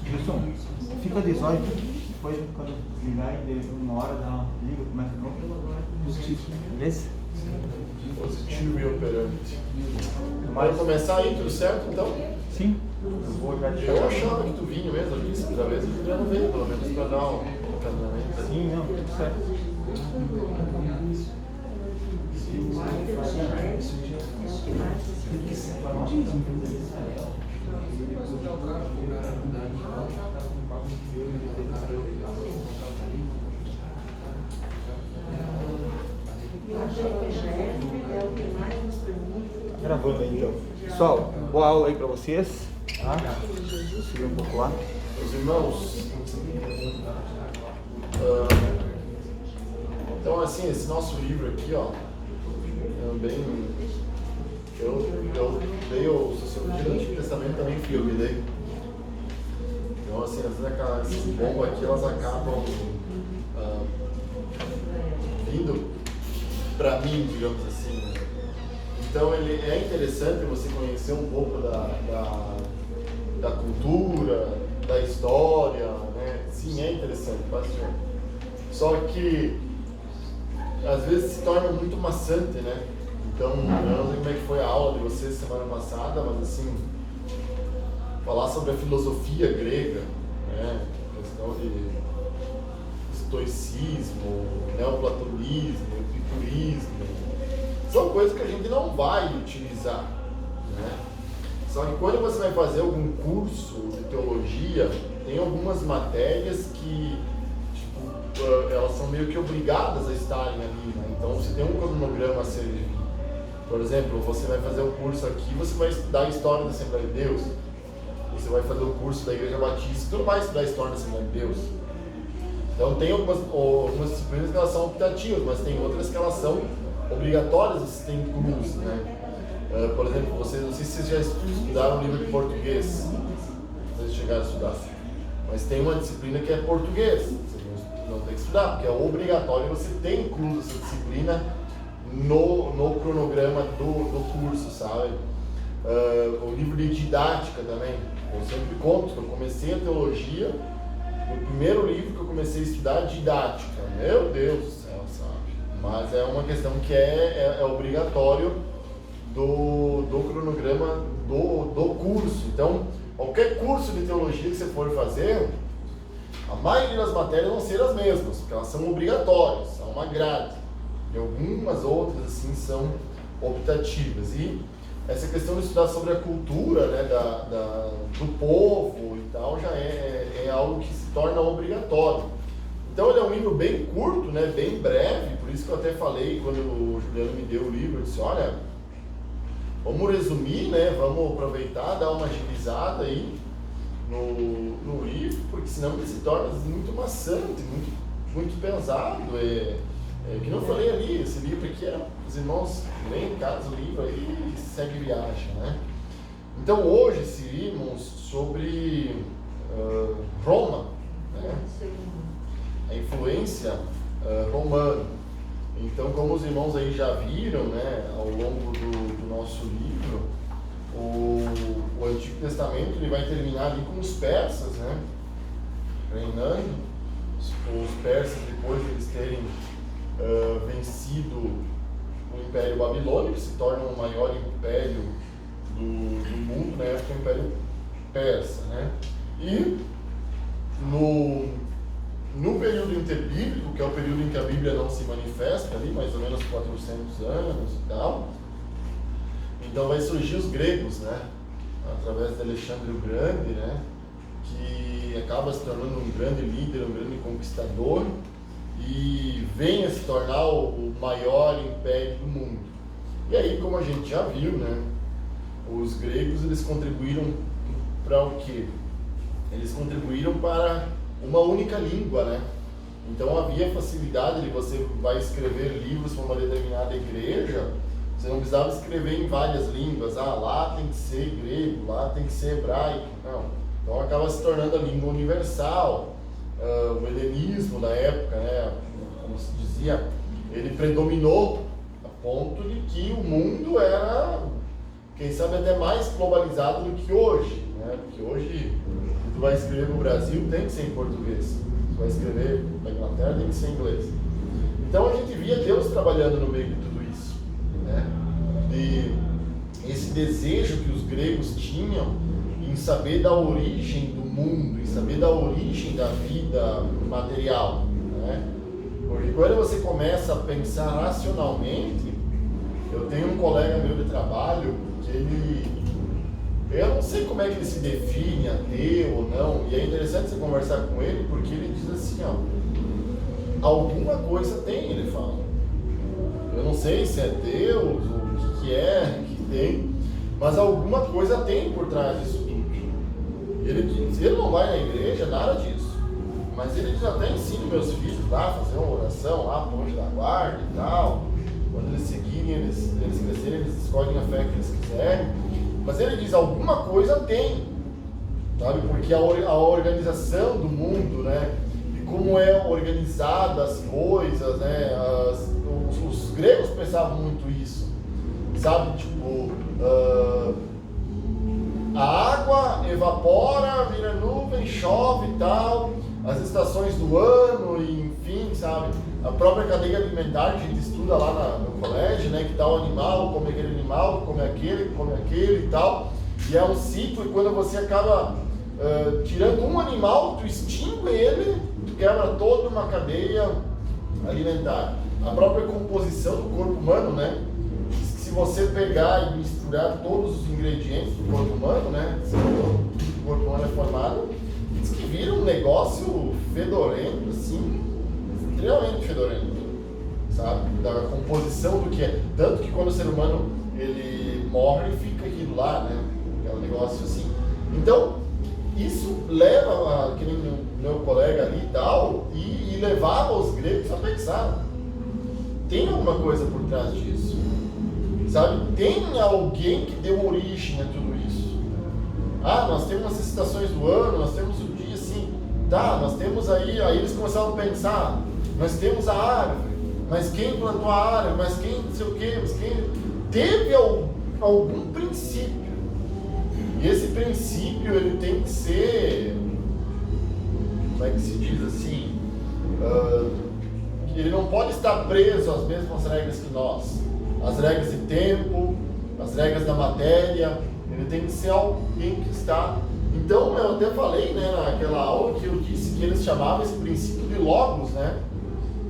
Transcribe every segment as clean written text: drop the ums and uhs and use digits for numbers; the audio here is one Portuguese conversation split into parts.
Gilson, fica 18, depois quando ligar e uma hora liga, começa de novo. Beleza? Positivo e operante. Vai começar aí, tudo certo então? Sim. Eu vou já te Eu achava que tu vinha mesmo ali, essa primeira vez eu já não veio, pelo menos para dar um casamento. Sim, não, tudo certo. Gravando aí então. Pessoal, boa aula aí pra vocês. Tá? Subir um pouco lá. Meus irmãos, então assim, esse nosso livro aqui, ó, também, eu dei o Sociologia do Antigo Testamento, também fui eu que dei. Então assim, às vezes essas bombas aqui, elas acabam vindo para mim, digamos assim, né? Então ele é interessante você conhecer um pouco da cultura, da história, né? Sim, é interessante, bastante. Só que às vezes se torna muito maçante, né? Então, eu não sei como é que foi a aula de vocês semana passada, mas assim, falar sobre a filosofia grega, né? A questão de estoicismo, neoplatonismo, epicurismo, são coisas que a gente não vai utilizar, né? Só que quando você vai fazer algum curso de teologia, tem algumas matérias que elas são meio que obrigadas a estarem ali, né? Então você tem um cronograma a ser. Por exemplo, você vai fazer o curso aqui, você vai estudar a história da Assembleia de Deus. Você vai fazer o curso da Igreja Batista, você não vai estudar a história da Assembleia de Deus. Então tem algumas disciplinas que elas são optativas, mas tem outras que elas são obrigatórias de ser inclusas, né? Por exemplo, não sei se vocês já estudaram um livro de português, vocês chegaram a estudar, mas tem uma disciplina que é português, você não tem que estudar, porque é obrigatório você ter incluso essa disciplina no cronograma do curso, sabe? O livro de didática também, eu sempre conto que eu comecei a teologia, o primeiro livro que eu comecei a estudar é didática, meu Deus do céu, sabe? Mas é uma questão que é obrigatório do cronograma do curso. Então, qualquer curso de teologia que você for fazer, a maioria das matérias vão ser as mesmas, porque elas são obrigatórias, são uma grade. E algumas outras, assim, são optativas. E essa questão de estudar sobre a cultura, né, do povo e tal, já é algo que se torna obrigatório. Então ele é um livro bem curto, né, bem breve, por isso que eu até falei, quando o Juliano me deu o livro, eu disse, olha, vamos resumir, né, vamos aproveitar, dar uma agilizada aí no livro, porque senão ele se torna muito maçante, muito pesado. Que não falei ali, esse livro aqui, os irmãos leem em casa o livro aí e segue viagem, né? Então hoje seríamos sobre Roma, né? A influência romana. Então, como os irmãos aí já viram, né, ao longo do nosso livro, o Antigo Testamento ele vai terminar ali com os persas, né, reinando. Os persas, depois de eles terem vencido o Império Babilônico, se torna o maior império do mundo, na época o Império Persa, né? E no período interbíblico, que é o período em que a Bíblia não se manifesta, ali mais ou menos 400 anos e tal, então vai surgir os gregos, né? Através de Alexandre o Grande, né? Que acaba se tornando um grande líder, um grande conquistador, e vem a se tornar o maior império do mundo. E aí, como a gente já viu, né, os gregos eles contribuíram para o quê? Eles contribuíram para uma única língua, né? Então havia facilidade de você vai escrever livros para uma determinada igreja, você não precisava escrever em várias línguas, lá tem que ser grego, lá tem que ser hebraico, não. Então acaba se tornando a língua universal. O helenismo na época, né, como se dizia, ele predominou a ponto de que o mundo era, quem sabe, até mais globalizado do que hoje, né? né? Porque hoje, se tu vai escrever no Brasil, tem que ser em português. Se tu vai escrever na Inglaterra, tem que ser em inglês. Então a gente via Deus trabalhando no meio de tudo isso, né? De esse desejo que os gregos tinham em saber da origem do mundo, em saber da origem da vida material, né? Porque quando você começa a pensar racionalmente, eu tenho um colega meu de trabalho que eu não sei como é que ele se define, ateu ou não, e é interessante você conversar com ele, porque ele diz assim, ó, alguma coisa tem, ele fala. Eu não sei se é Deus ou o que é que tem, mas alguma coisa tem por trás disso tudo. Ele diz, ele não vai na igreja, nada disso. Mas ele diz, até ensino meus filhos lá, fazer uma oração lá, pro anjo da guarda e tal. Quando eles seguirem, eles crescerem, eles escolhem a fé que eles quiserem. Mas ele diz, alguma coisa tem. Sabe? Porque a organização do mundo, né? Como é organizada as coisas, né? Os gregos pensavam muito isso, sabe? Tipo, a água evapora, vira nuvem, chove e tal, as estações do ano, e, enfim, sabe? A própria cadeia alimentar que a gente estuda lá no colégio, né? Que tal animal, come aquele animal, come aquele e tal. E é um ciclo, e quando você acaba tirando um animal, tu extingue ele, quebra toda uma cadeia alimentar. A própria composição do corpo humano, né? Se você pegar e misturar todos os ingredientes do corpo humano, né? O corpo humano é formado, diz que vira um negócio fedorento, assim, extremamente fedorento, sabe? Da composição do que é. Tanto que quando o ser humano ele morre, fica aquilo lá, né? É um negócio assim. Então, isso leva, que nem o meu colega ali e tal, e levava os gregos a pensar, tem alguma coisa por trás disso, sabe? Tem alguém que deu origem a tudo isso. Ah, nós temos as estações do ano, nós temos o dia assim, tá, nós temos aí eles começaram a pensar, nós temos a árvore, mas quem plantou a árvore, mas quem não sei o quê, mas quem... Teve algum princípio. E esse princípio, ele tem que ser, como é que se diz assim, ele não pode estar preso às mesmas regras que nós. As regras de tempo, as regras da matéria, ele tem que ser alguém que está... Então, eu até falei, né, naquela aula que eu disse que eles chamavam esse princípio de logos, né?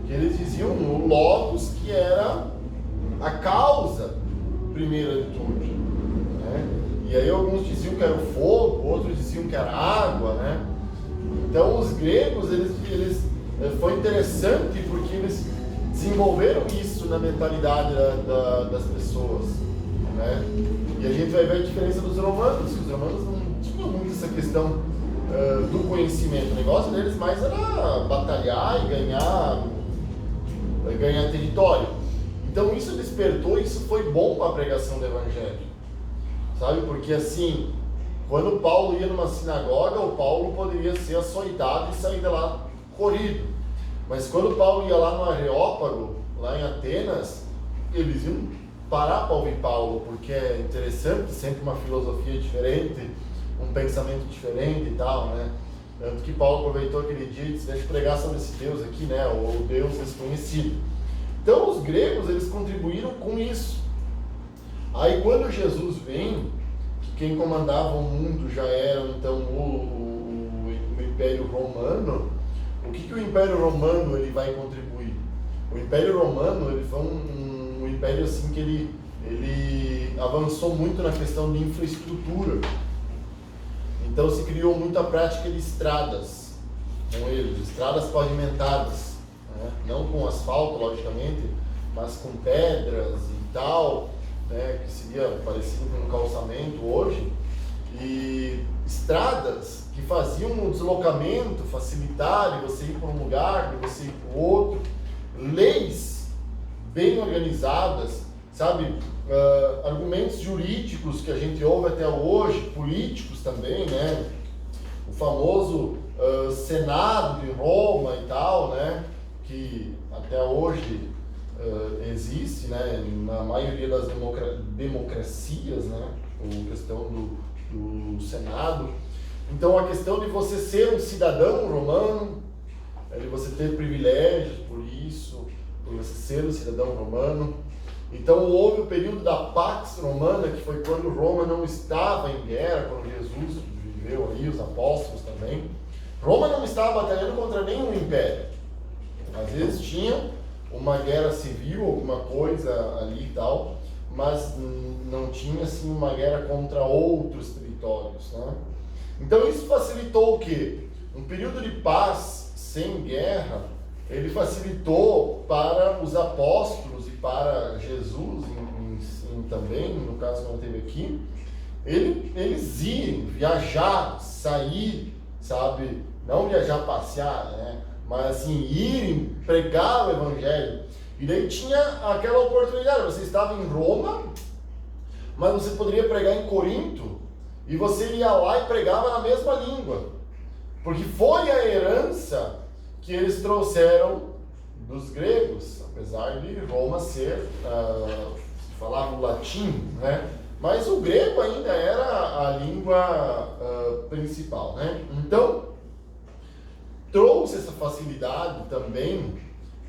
Que eles diziam o logos que era a causa primeira de tudo, né? E aí alguns diziam que era o fogo, outros diziam que era a água, né? Então os gregos, eles foi interessante porque eles desenvolveram isso na mentalidade das pessoas, né? E a gente vai ver a diferença dos romanos, que os romanos não tinham muito essa questão do conhecimento. O negócio deles mais era batalhar e ganhar território. Então isso despertou, isso foi bom para a pregação do evangelho. Sabe, porque assim, quando Paulo ia numa sinagoga, o Paulo poderia ser açoitado e sair de lá corrido. Mas quando Paulo ia lá no Areópago, lá em Atenas, eles iam parar para ouvir Paulo, porque é interessante, sempre uma filosofia diferente, um pensamento diferente e tal, né? Tanto que Paulo aproveitou aquele dia e disse, deixa eu pregar sobre esse Deus aqui, né? O Deus desconhecido. Então os gregos, eles contribuíram com isso. Aí quando Jesus vem, quem comandava o mundo já era então o Império Romano. O que o Império Romano ele vai contribuir? O Império Romano ele foi um império assim que ele avançou muito na questão de infraestrutura. Então se criou muita prática de estradas com eles, estradas pavimentadas, né? Não com asfalto, logicamente, mas com pedras e tal. Né, que seria parecido com um calçamento hoje, e estradas que faziam um deslocamento, facilitar de você ir para um lugar, de você ir para o outro, leis bem organizadas, sabe, argumentos jurídicos que a gente ouve até hoje, políticos também, né, o famoso Senado de Roma e tal, né, que até hoje existe, né, na maioria das democracias, né, a questão do Senado. Então a questão de você ser um cidadão romano, de você ter privilégios por isso, por você ser um cidadão romano. Então houve o período da Pax Romana, que foi quando Roma não estava em guerra, quando Jesus viveu aí, os apóstolos também. Roma não estava batalhando contra nenhum império. Às vezes tinha uma guerra civil, alguma coisa ali e tal, mas não tinha assim uma guerra contra outros territórios, né? Então isso facilitou o quê? Um período de paz sem guerra, ele facilitou para os apóstolos e para Jesus também, no caso que não teve aqui, eles irem, viajar, sair, sabe? Não viajar, passear, né? Mas assim, irem, pregar o Evangelho. E daí tinha aquela oportunidade, você estava em Roma, mas você poderia pregar em Corinto, e você ia lá e pregava na mesma língua. Porque foi a herança que eles trouxeram dos gregos, apesar de Roma ser, falava o latim, né? Mas o grego ainda era a língua principal, né? Então, trouxe essa facilidade também,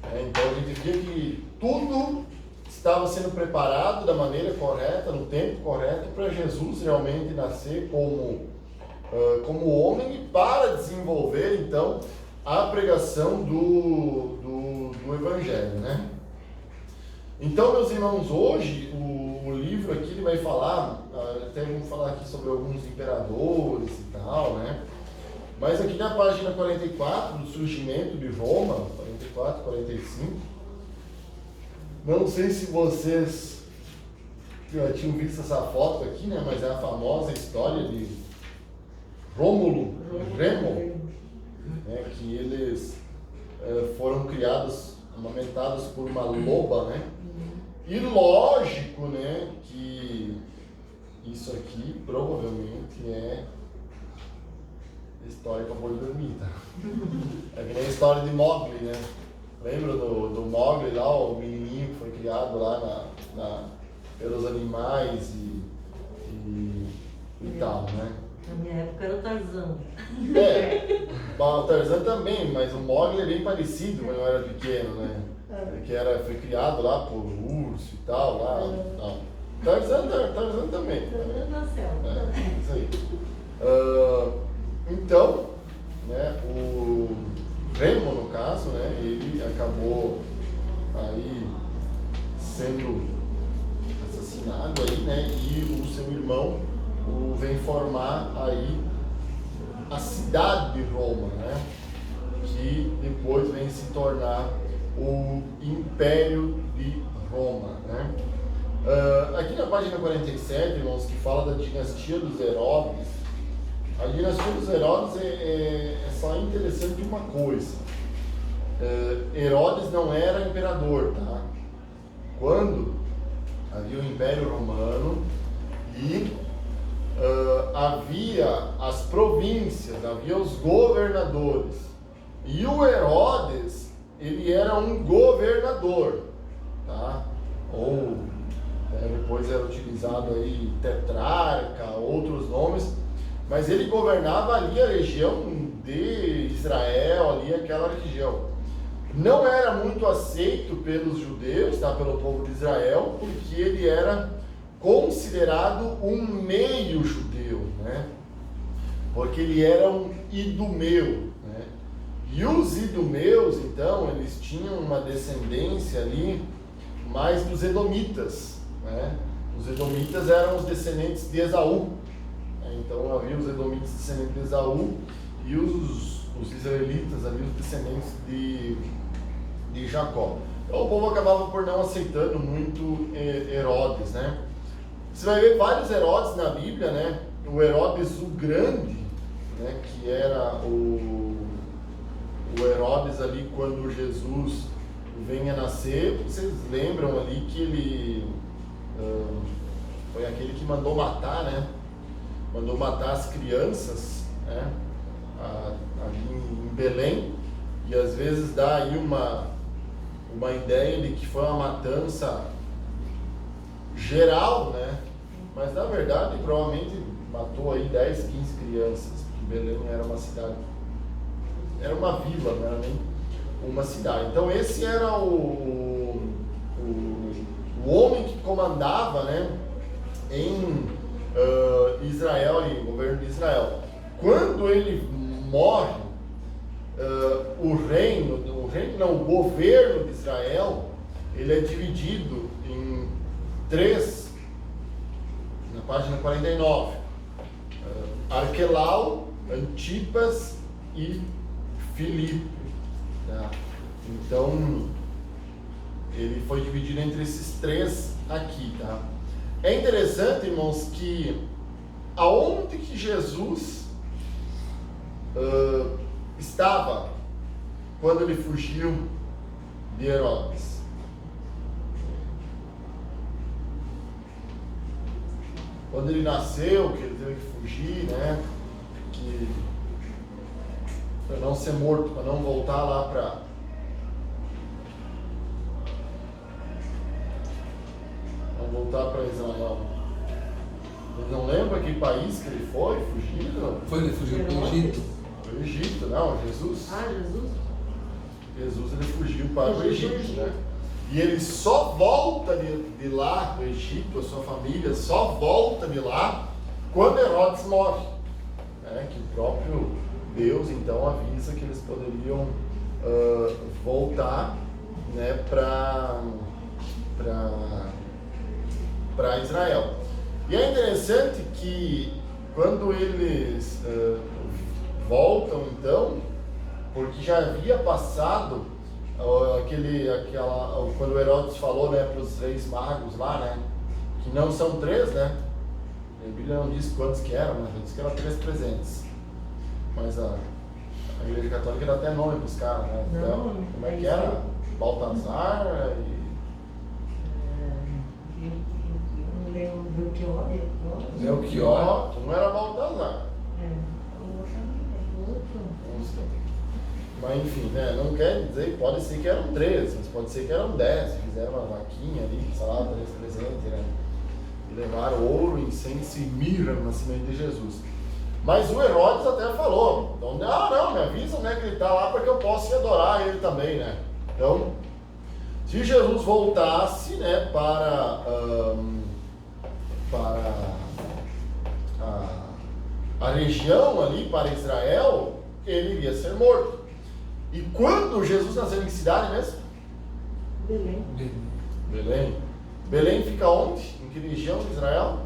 né? Então a gente via que tudo estava sendo preparado da maneira correta, no tempo correto, para Jesus realmente nascer como homem e para desenvolver, então, a pregação do Evangelho, né? Então, meus irmãos, hoje o livro aqui ele vai falar, até vamos falar aqui sobre alguns imperadores e tal, né? Mas aqui na página 44, do surgimento de Roma, 44, 45, não sei se vocês já tinham visto essa foto aqui, né? Mas é a famosa história de Rômulo e Remo, né? Que eles foram criados, amamentados por uma loba, né? E lógico, né, que isso aqui provavelmente é história para boi dormir, tá? É que nem a história de Mowgli, né? Lembra do Mowgli lá, o menininho que foi criado lá pelos animais e tal, né? Na minha época era o Tarzan. O Tarzan também, mas o Mowgli é bem parecido quando eu era pequeno, né? Que foi criado lá por urso e tal, lá. Não. Tarzan também. Tarzan na selva. Isso aí. Então, né, o Remo, no caso, né, ele acabou aí sendo assassinado aí, né, e o seu irmão vem formar aí a cidade de Roma, né, que depois vem se tornar o Império de Roma, né. Aqui na página 47, irmãos, que fala da dinastia dos Herodes, a dinastia dos Herodes é só interessante uma coisa. Herodes não era imperador, tá? Quando havia o Império Romano e havia as províncias, havia os governadores. E o Herodes, ele era um governador, tá? Ou depois era utilizado aí tetrarca, outros nomes. Mas ele governava ali a região de Israel, ali aquela região. Não era muito aceito pelos judeus, tá? Pelo povo de Israel, porque ele era considerado um meio judeu, né? Porque ele era um idumeu, né? E os idumeus, então, eles tinham uma descendência ali mais dos edomitas, né? Os edomitas eram os descendentes de Esaú. Então havia os edomitas descendentes de Esaú e os israelitas ali, os descendentes de Jacó. Então o povo acabava por não aceitando muito Herodes, né? Você vai ver vários Herodes na Bíblia, né? O Herodes o Grande, né? Que era o Herodes ali quando Jesus vem a nascer. Vocês lembram ali que ele foi aquele que mandou matar, né? Mandou matar as crianças, né, ali em Belém, e às vezes dá aí uma ideia de que foi uma matança geral, né, mas na verdade provavelmente matou aí 10, 15 crianças. Belém era uma cidade, era uma vila, não era nem uma cidade. Então esse era o homem que comandava, né, em Israel, e o governo de Israel. Quando ele morre, o governo de Israel, ele é dividido em 3, na página 49, Arquelau, Antipas e Filipe, tá? Então ele foi dividido entre esses 3 aqui, tá? É interessante, irmãos, que aonde que Jesus estava quando ele fugiu de Herodes? Quando ele nasceu, que ele teve que fugir, né? Para não ser morto, para não voltar lá para Israel. Ele não lembra que país que ele foi fugido? Ele fugiu para o Egito. Foi o Egito, não, Jesus. Ah, Jesus? Jesus, ele fugiu para o Egito, né? E ele só volta de lá, do Egito, a sua família só volta de lá quando Herodes morre, né? Que o próprio Deus então avisa que eles poderiam voltar, né, para Israel. E é interessante que quando eles voltam então, porque já havia passado quando Herodes falou, né, para os 3 magos lá, né, que não são 3, né, a Bíblia não diz quantos que eram, mas diz que eram 3 presentes, mas a Igreja Católica dá até nome para os caras, né, então, como é que era? Baltazar e... Melchior, não era Baltazar. Mas enfim, né, não quer dizer, pode ser que eram 3, mas pode ser que eram 10, fizeram uma vaquinha ali, sei lá, 3 presentes, né, e levaram ouro, incenso e mirra no nascimento de Jesus. Mas o Herodes até falou, então, não, me avisa, né, que ele está lá para que eu possa ir adorar ele também, né. Então, se Jesus voltasse, né, para a região ali, para Israel, ele iria ser morto. E quando Jesus nasceu, em que cidade mesmo? Belém. Belém fica onde? Em que região de Israel?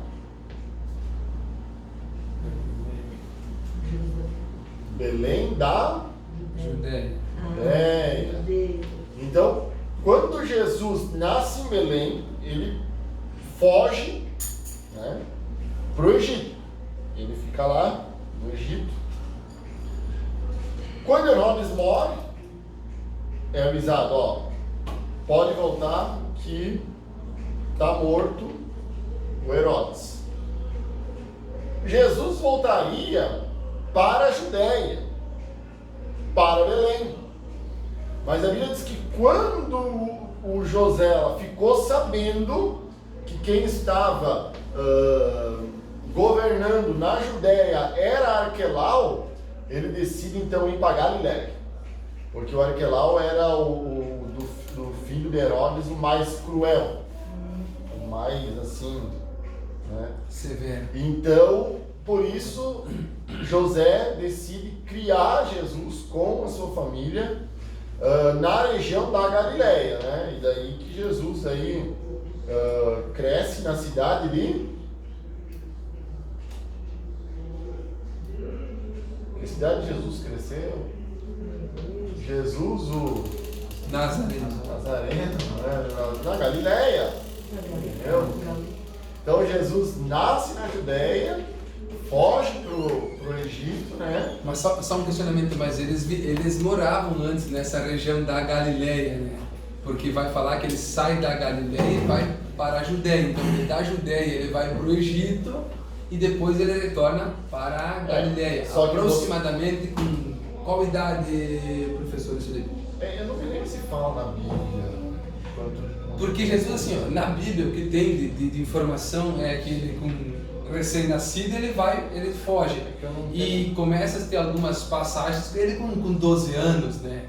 Belém da Judéia. Então, quando Jesus nasce em Belém, ele foge, né, para o Egito. Ele fica lá no Egito. Quando Herodes morre, é avisado, ó, pode voltar que está morto o Herodes. Jesus voltaria para a Judéia, para Belém. Mas a Bíblia diz que quando o José ficou sabendo que quem estava governando na Judéia era Arquelau, ele decide então ir para Galiléia, porque o Arquelau era do filho de Herodes o mais cruel, o mais assim, né, severo. Então, por isso, José decide criar Jesus com a sua família na região da Galiléia, né? E daí que Jesus aí cresce na cidade de... Que cidade Jesus cresceu? Jesus o Nazareno, né? Na Galiléia. Entendeu? Então Jesus nasce na Judéia, foge pro Egito, né? Mas só um questionamento, mas eles moravam antes nessa região da Galiléia, né? Porque vai falar que ele sai da Galiléia e vai para a Judéia. Então da Judéia ele vai para o Egito e depois ele retorna para a Galiléia. Só que aproximadamente com qual idade, professor? Eu não me lembro se fala na Bíblia. Porque Jesus, assim, ó, na Bíblia o que tem de informação é que ele recém-nascido, ele foge. E começa a ter algumas passagens, ele com 12 anos, né?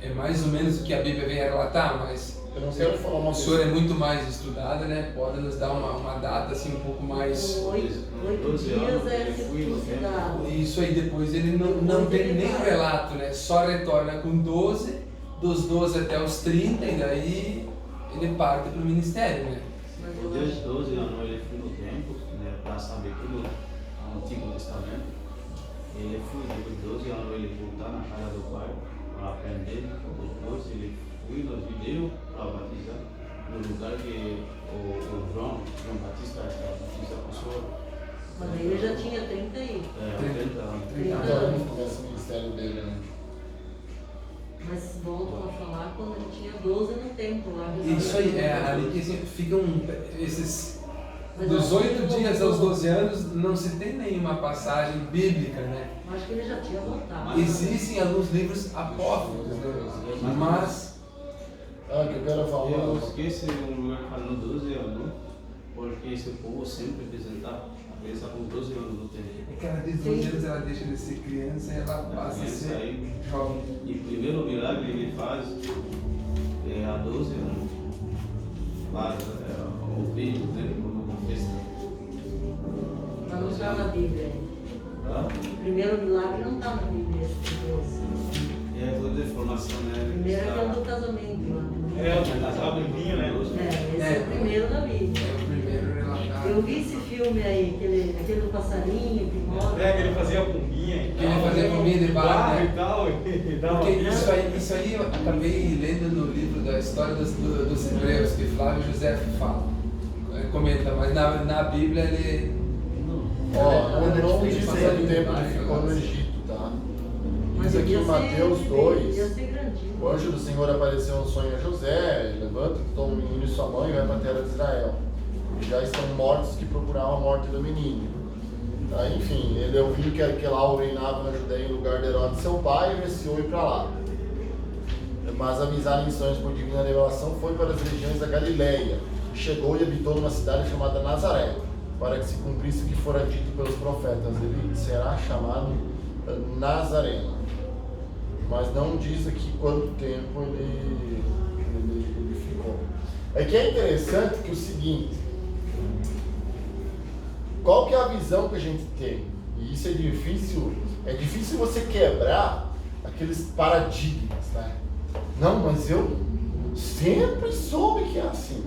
É mais ou menos o que a Bíblia vem a relatar, mas Eu não quero falar uma o senhor é muito mais estudado, né? Pode nos dar uma data assim um pouco mais... 8 dias é circuncidado. Isso aí, depois ele não tem nem o relato, né? Só retorna com 12, dos 12 até os 30, e daí ele parte para o ministério, né? Desde 12 anos ele foi no templo, né, para saber tudo do Antigo Testamento. Ele foi, depois de 12 anos ele voltar na casa do pai para aprender. Depois ele foi nos judeus para batizar no lugar que o João Batista batiza a pessoa. Mas aí ele já tinha 30 aí. 30 anos. 30 Então, anos. começa o ministério dele, né? Mas voltam a falar quando ele tinha 12 no templo lá. Isso aí, ali que assim, ficam esses... Mas Dos eu 8 acho que ele dias aos voltou. 12 anos não se tem nenhuma passagem bíblica, né? Eu acho que ele já tinha voltado. Existem alguns livros apócrifos, né? Mas Ah, que eu quero falar. Eu esqueci um lugar que fala no 12 anos, porque esse povo sempre apresenta a criança com 12 anos no tempo. aquela de 12 anos ela deixa de ser criança e ela passa a ser jovem. E o primeiro milagre ele faz há 12 anos. Para o filho dele quando confessa. Mas não está na Bíblia. O primeiro milagre não está na Bíblia. Esse de 12. É toda informação, né? O primeiro é o do casamento lá. O casal do vinho, né? Esse é o primeiro da Bíblia. É o primeiro relatado. Eu vi esse filme aí, aquele do passarinho que mora. Que ele fazia pombinha e Que ele fazia pombinha de barro, né? e tal, e dava Porque vida. isso aí eu acabei lendo no livro da história dos Hebreus, que Flávio José fala, comenta, mas na Bíblia ele... Ó, ele não fez diz passar aí o de tempo baixo, que ficou no assim. Egito, tá? Mas Diz aqui devia em ser- Mateus devia 2. ser grandinho. O anjo do Senhor apareceu no sonho a José, levanta, toma o menino e sua mãe e vai para a terra de Israel. Já estão mortos que procuravam a morte do menino. Tá, enfim, ele ouviu que Lauro reinava na Judéia em lugar de Herodes, seu pai, e receou ir para lá. Mas avisado em sonhos por divina revelação, foi para as regiões da Galileia. Chegou e habitou numa cidade chamada Nazaré, para que se cumprisse o que fora dito pelos profetas. Ele será chamado Nazareno. Mas não diz aqui quanto tempo ele ficou. É que é interessante que o seguinte, qual que é a visão que a gente tem? E isso é difícil você quebrar aqueles paradigmas, né? Não, mas eu sempre soube que é assim.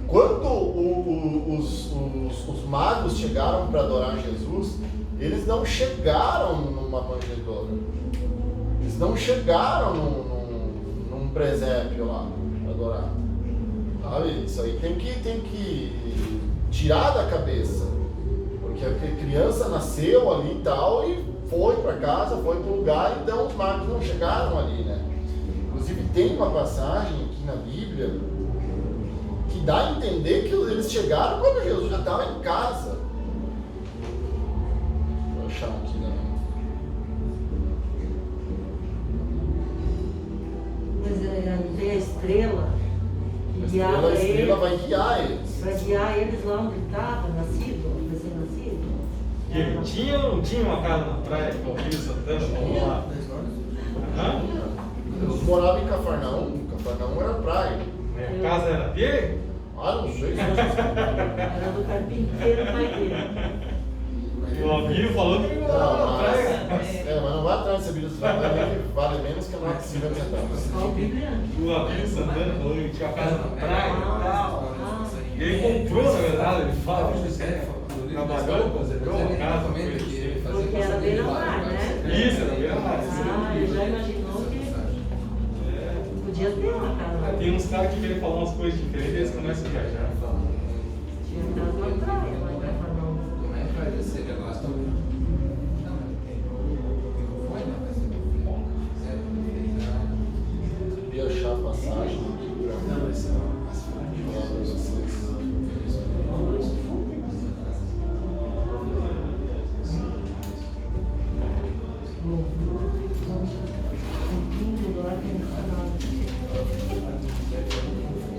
Quando os magos chegaram para adorar Jesus, eles não chegaram numa manjedoura. Eles não chegaram num presépio lá para adorar. Sabe? Isso aí tem que tirar da cabeça. Porque a criança nasceu ali e tal e foi para casa, foi para o lugar, então os magos não chegaram ali, né? Inclusive tem uma passagem aqui na Bíblia que dá a entender que eles chegaram quando Jesus já estava em casa. Vou achar aqui na... Mas não tem a estrela que A guiava estrela eles. vai guiar eles. Vai guiar eles lá onde estava, nascido, recém-nascido. E ele tinha ou não tinha uma casa na praia, com o Rio Santana, vamos lá. Hã? Eles moravam em Cafarnaum. Cafarnaum era praia. A casa era dele? Ah, não sei. Era do carpinteiro pai dele. O Abílio falou que ele morava na praia. Mas não vai atrás dessa Bíblia, vale menos que a nossa Bíblia centavos. Olha o Bíblia. O Abílio Santana falou que tinha uma casa na praia e tal. E ele Ah, comprou, na verdade, ele fala. Flávio José, no livro da Trabalhou, história dos Hebreus, comprou ele uma casa, comenta coisa que ele assim. fazia Porque era passarinho de beira-mar, barro, né? mas- Isso, era beira-mar. ele já imaginou que podia ter uma casa. Tem uns caras que querem falar umas coisas diferentes e eles começam a viajar. Tinha casa na praia, lá em Cafarnaum. Não é pra ele ser negócio também. Não, não foi, não, mas Queria achar a passagem aqui para não, mas falar para vocês.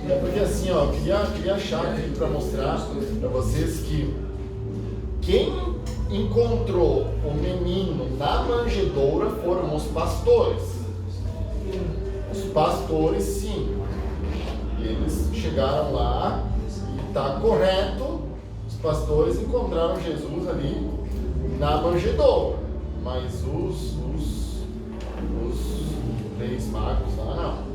É porque assim, ó, eu queria achar aqui para mostrar para vocês que quem encontrou o menino na manjedoura foram os pastores. Os pastores, sim. Eles chegaram lá e está correto. Os pastores encontraram Jesus ali na manjedoura. Mas os reis magos lá não.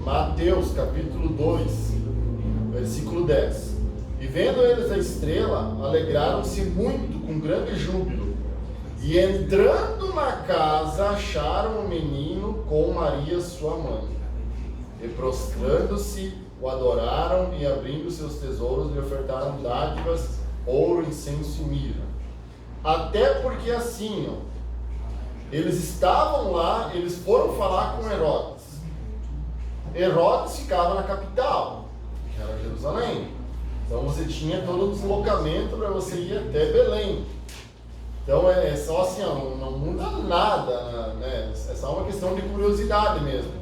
Mateus capítulo 2, versículo 10. E vendo eles a estrela, alegraram-se muito com grande júbilo. E entrando na casa, acharam o menino com Maria sua mãe. E prostrando-se, o adoraram e abrindo seus tesouros lhe ofertaram dádivas, ouro, incenso e mirra. Até porque assim, eles estavam lá, eles foram falar com Herodes. Herodes ficava na capital, que era Jerusalém. Então você tinha todo o deslocamento para você ir até Belém. Então é só assim, não muda nada, né? É só uma questão de curiosidade mesmo.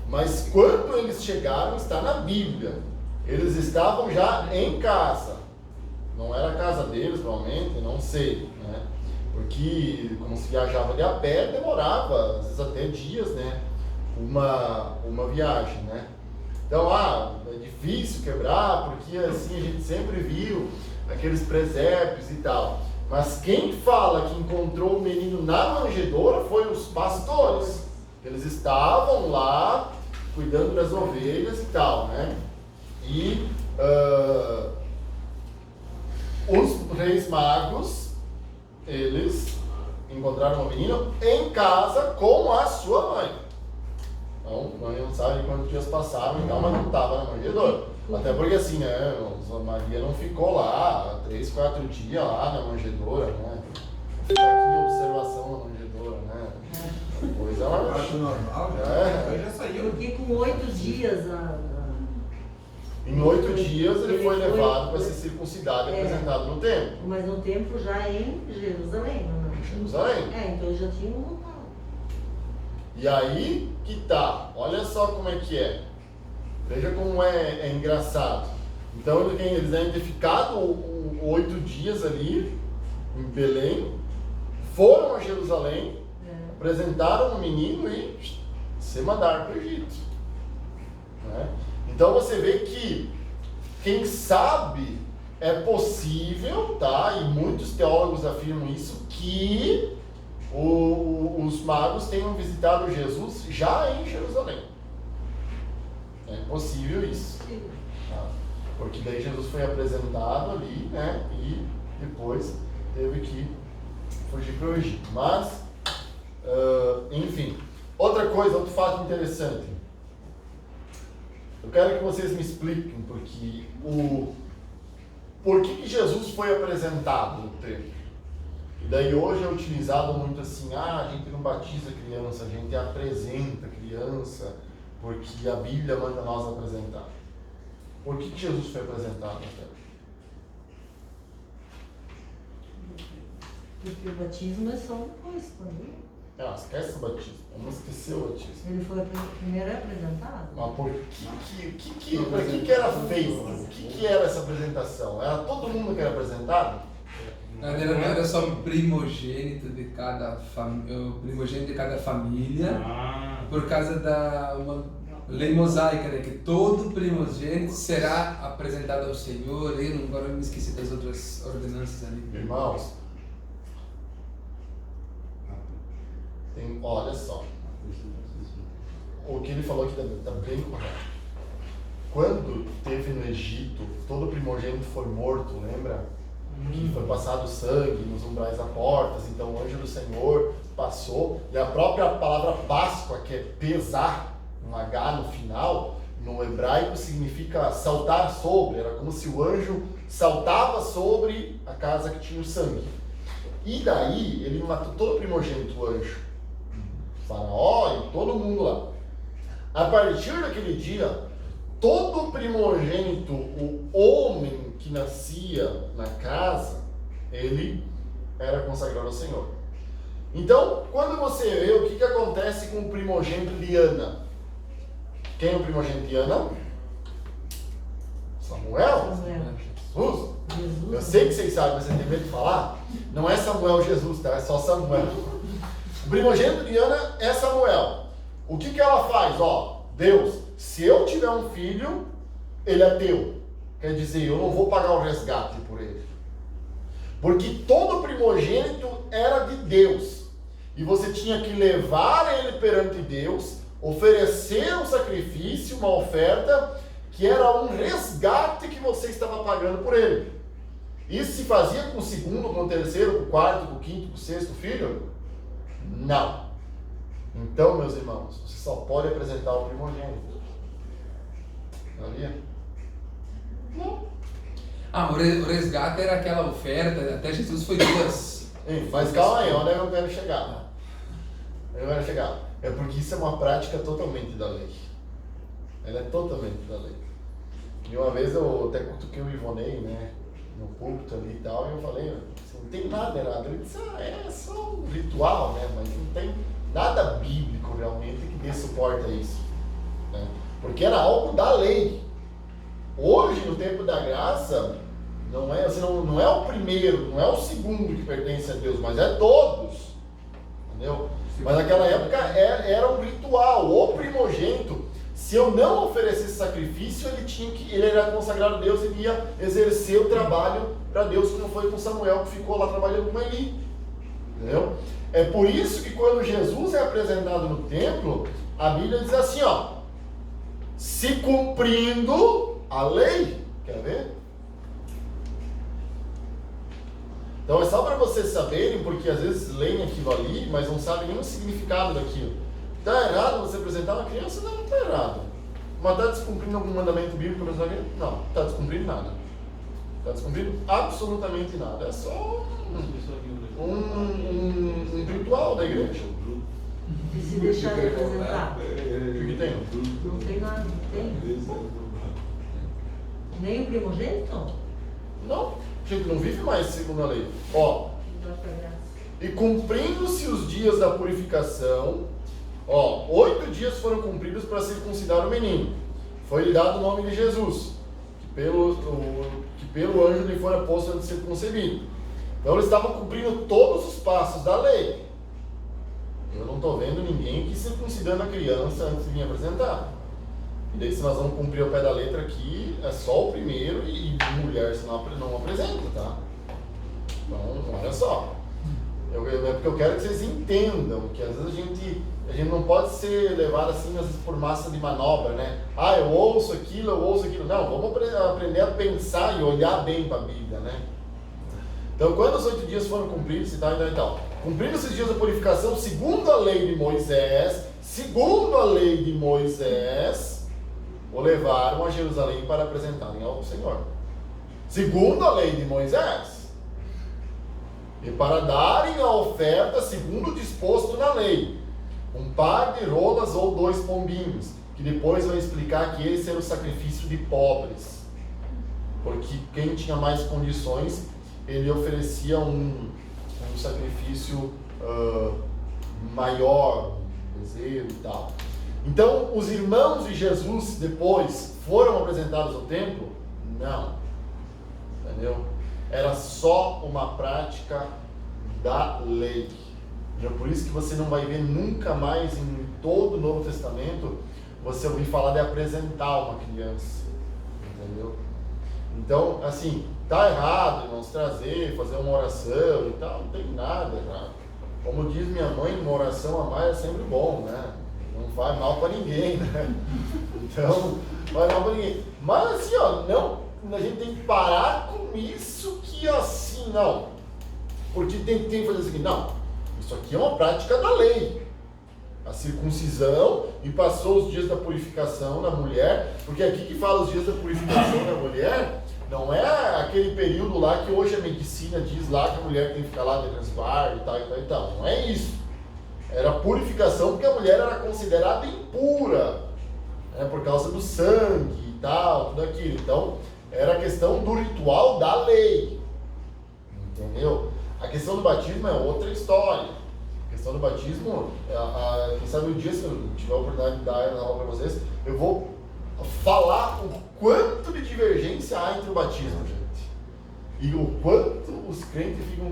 Mas quando eles chegaram, está na Bíblia. Eles estavam já em casa. Não era a casa deles, provavelmente, não sei, né? Porque como se viajava de a pé, demorava, às vezes até dias, né? Uma viagem, né? Então, é difícil quebrar, porque assim a gente sempre viu aqueles presépios e tal. Mas quem fala que encontrou o menino na manjedoura foi os pastores. Eles estavam lá cuidando das ovelhas e tal, né? E os reis magos, eles encontraram o menino em casa com a sua mãe. Então, nós não sabemos quantos dias passaram e tal, mas não estava na manjedoura. Até porque assim, né, Maria não ficou lá 3, 4 dias lá na manjedoura, né? Ficar aqui em observação na manjedoura, né? Coisa ela... Eu acho normal, já saiu. Porque com 8 dias em 8 dias ele foi levado para ser circuncidado e apresentado no templo. Mas no templo já em Jerusalém, não? Jerusalém. Então já tinha um local. E aí que tá, olha só como é que é. Veja como é engraçado. Então eles devem ter ficado 8 dias ali em Belém, foram a Jerusalém, apresentaram o menino e se mandaram para o Egito. Né? Então você vê que, quem sabe, é possível, tá? E muitos teólogos afirmam isso, que os magos tenham visitado Jesus já em Jerusalém. É possível isso. Tá? Porque daí Jesus foi apresentado ali, né? E depois teve que fugir para o Egito. Mas, enfim. Outra coisa, outro fato interessante. Eu quero que vocês me expliquem por que Jesus foi apresentado no templo. E daí hoje é utilizado muito assim, a gente não batiza criança, a gente apresenta criança, porque a Bíblia manda nós apresentar. Por que Jesus foi apresentado no templo? Porque o batismo é só depois, quando... Esquece o batismo, vamos esquecer o batismo. Ele foi primeiro apresentado. Mas por que era feito? O que era essa apresentação? Era todo mundo que era apresentado? Não era só o primogênito de cada família, por causa da uma lei mosaica, né? Que todo primogênito será apresentado ao Senhor. Agora eu me esqueci das outras ordenanças ali. Irmãos, olha só, o que ele falou aqui está bem correto. Quando teve no Egito, todo primogênito foi morto, lembra? Que foi passado sangue nos umbrais das portas, então o anjo do Senhor passou, e a própria palavra Páscoa, que é pesar, um H no final, no hebraico significa saltar sobre, era como se o anjo saltava sobre a casa que tinha o sangue. E daí ele matou todo o primogênito, o anjo, Faraó e todo mundo lá. A partir daquele dia, todo primogênito, o homem que nascia na casa, ele era consagrado ao Senhor. Então, quando você vê o que acontece com o primogênito de Ana, quem é o primogênito de Ana? Samuel. Jesus. Eu sei que vocês sabem, mas vocês têm medo de falar. Não é Samuel Jesus, tá? É só Samuel. O primogênito de Ana é Samuel. O que ela faz? Ó, Deus, se eu tiver um filho, ele é teu. Quer dizer, eu não vou pagar o resgate por ele. Porque todo primogênito era de Deus. E você tinha que levar ele perante Deus, oferecer um sacrifício, uma oferta, que era um resgate que você estava pagando por ele. Isso se fazia com o segundo, com o terceiro, com o quarto, com o quinto, com o sexto filho? Não. Então, meus irmãos, você só pode apresentar o primogênito. Sabia? Não. Ah, o resgate era aquela oferta, até Jesus foi duas. Mas calma aí, onde eu quero chegar? É porque isso é uma prática totalmente da lei. Ela é totalmente da lei. E uma vez eu até cutuquei o Ivonei, né, no púlpito ali e tal, e eu falei, assim, não tem nada errado. Ele disse, é só um ritual, né, mas não tem nada bíblico realmente que dê suporte a isso. Né? Porque era algo da lei. Hoje, no tempo da graça, não é, assim, não é o primeiro, não é o segundo que pertence a Deus, mas é todos. Entendeu? Mas naquela época era um ritual. O primogênito, se eu não oferecesse sacrifício, ele era consagrado a Deus, ele ia exercer o trabalho para Deus, como foi com Samuel, que ficou lá trabalhando com Eli. Entendeu? É por isso que quando Jesus é apresentado no templo, a Bíblia diz assim, ó, se cumprindo a lei. Quer ver? Então é só para vocês saberem, porque às vezes leem aquilo ali, mas não sabem nem o significado daquilo. Está errado você apresentar uma criança? Não, não está errado. Mas está descumprindo algum mandamento bíblico? Não, não está descumprindo nada. Está descumprindo absolutamente nada. É só um ritual da igreja. E se deixar de apresentar? O que tem? Não tem nada, não tem. Nem o primogênito? Não. A gente não vive mais segundo a lei. Ó, e cumprindo-se os dias da purificação, ó, 8 dias foram cumpridos para circuncidar o menino. Foi-lhe dado o nome de Jesus, que pelo anjo lhe fora posto antes de ser concebido. Então eles estavam cumprindo todos os passos da lei. Eu não estou vendo ninguém aqui circuncidando a criança antes de me apresentar. E daí, se nós vamos cumprir o pé da letra aqui, é só o primeiro e mulher se não apresenta, tá? Então, olha só. É porque eu quero que vocês entendam que às vezes a gente não pode ser levado assim, às vezes, por massa de manobra, né? Ah, eu ouço aquilo. Não, vamos aprender a pensar e olhar bem para a Bíblia, né? Então, quando os 8 dias foram cumpridos e tal. Cumprindo esses dias da purificação, segundo a lei de Moisés, o levaram a Jerusalém para apresentarem ao Senhor. Segundo a lei de Moisés. E para darem a oferta segundo o disposto na lei. Um par de rolas ou 2 pombinhos. Que depois vai explicar que esse era o sacrifício de pobres. Porque quem tinha mais condições, ele oferecia um sacrifício maior, um bezerro e tal. Então, os irmãos de Jesus depois foram apresentados ao templo? Não. Entendeu? Era só uma prática da lei. Já por isso que você não vai ver nunca mais em todo o Novo Testamento você ouvir falar de apresentar uma criança. Entendeu? Então, assim, tá errado, irmãos, fazer uma oração e tal, não tem nada errado. Como diz minha mãe, uma oração a mais é sempre bom, né? Não faz mal para ninguém, né? Então, não faz mal para ninguém. Mas assim, ó, não, a gente tem que parar com isso que assim, não. Porque tem que fazer isso aqui. Não, isso aqui é uma prática da lei. A circuncisão, e passou os dias da purificação da mulher, porque aqui que fala os dias da purificação da mulher, Não é aquele período lá que hoje a medicina diz lá que a mulher tem que ficar lá de resguardo e tal, e tal, e tal. Não é isso. Era purificação porque a mulher era considerada impura, né, por causa do sangue e tal, tudo aquilo. Então, era a questão do ritual da lei. Entendeu? A questão do batismo é outra história. A questão do batismo, quem sabe um dia, se eu tiver a oportunidade de dar na aula para vocês, eu vou falar o quanto de divergência há entre o batismo, gente. E o quanto os crentes ficam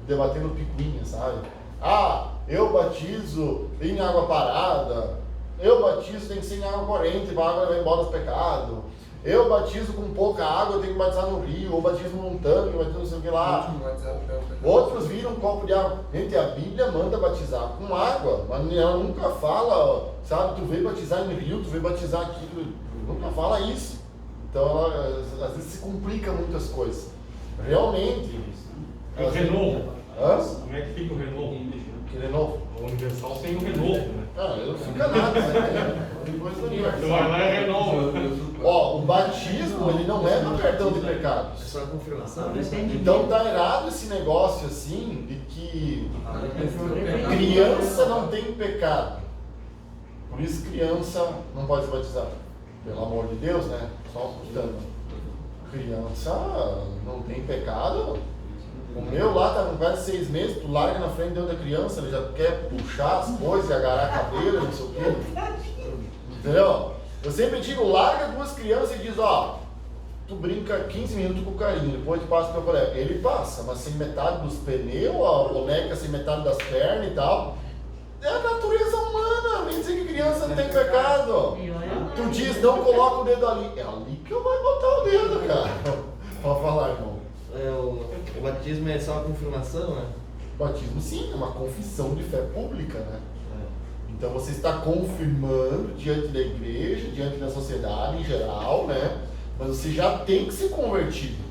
debatendo picuinha, sabe? Ah, eu batizo em água parada, eu batizo tem que ser em água corrente, para a água levar embora os pecados. Eu batizo com pouca água, eu tenho que batizar no rio, ou batizo num tanque, eu batizo não sei o que lá. Outros viram um copo de água. Gente, a Bíblia manda batizar com água, mas ela nunca fala, sabe, tu veio batizar em rio, tu veio batizar aqui, nunca fala isso. Então, ela, às vezes se complica muitas coisas. Realmente. E o renovo? Hã? Como é que fica o renovo? Que renovo? O Universal tem o renovo, né? Ah, eu não fica nada, né? Depois do Tu universal. vai lá e renova. Ó, o batismo, ele não é para perdão de pecados. É só a confirmação. Então tá errado esse negócio assim, de que criança não tem pecado. Por isso criança não pode se batizar. Pelo amor de Deus, né? Só custando. Criança não tem pecado. O meu lá tá com quase 6 meses, tu larga na frente da criança, ele já quer puxar as coisas, agarrar a cadeira, não sei o quê. Entendeu? Eu sempre digo, larga 2 crianças e diz, ó, tu brinca 15 minutos com o carinho, depois tu passa pro teu colega. Ele passa, mas sem metade dos pneus, a boneca sem metade das pernas e tal. É a natureza humana, vem dizer que criança não tem pecado. Tu diz, não coloca o dedo ali. É ali que eu vou botar o dedo, cara. Pode falar, irmão. O batismo é só a confirmação, né? Batismo sim, é uma confissão de fé pública, né? Então você está confirmando diante da igreja, diante da sociedade em geral, né? Mas você já tem que ser convertido.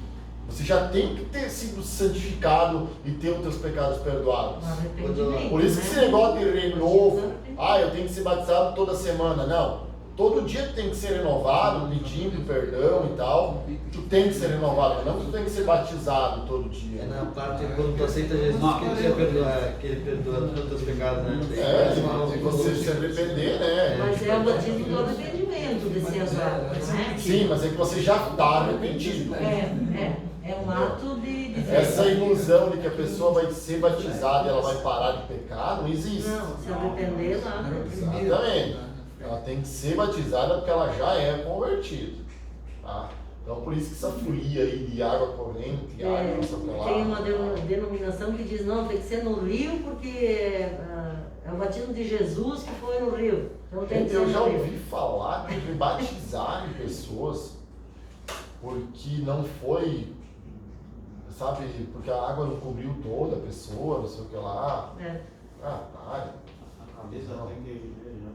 Você já tem que ter sido santificado e ter os teus pecados perdoados. Por isso que esse negócio de renovo, eu tenho que ser batizado toda semana. Não. Todo dia tu tem que ser renovado, pedindo perdão e tal. Tu tem que ser renovado, mas não tu tem que ser batizado todo dia. É na parte quando tu aceita Jesus que ele perdoa todos os teus pecados, né? Se você se arrepender, né? Mas é o batismo do arrependimento desse azar, né? Sim, mas é que você já está arrependido. É um ato de Essa ilusão de que a pessoa vai ser batizada e ela vai parar de pecar, não existe. Não, se arrepender lá. Exatamente. Ela tem que ser batizada porque ela já é convertida. Tá? Então por isso que essa folia aí de água corrente, água não sei o que lá. Tem uma denominação que diz, não, tem que ser no rio porque é o batismo de Jesus que foi no rio. Então tem que ser Eu já no rio. ouvi falar de batizarem pessoas porque não foi, sabe, porque a água não cobriu toda a pessoa, não sei o que lá. Ah, para. A cabeça tem que viver já.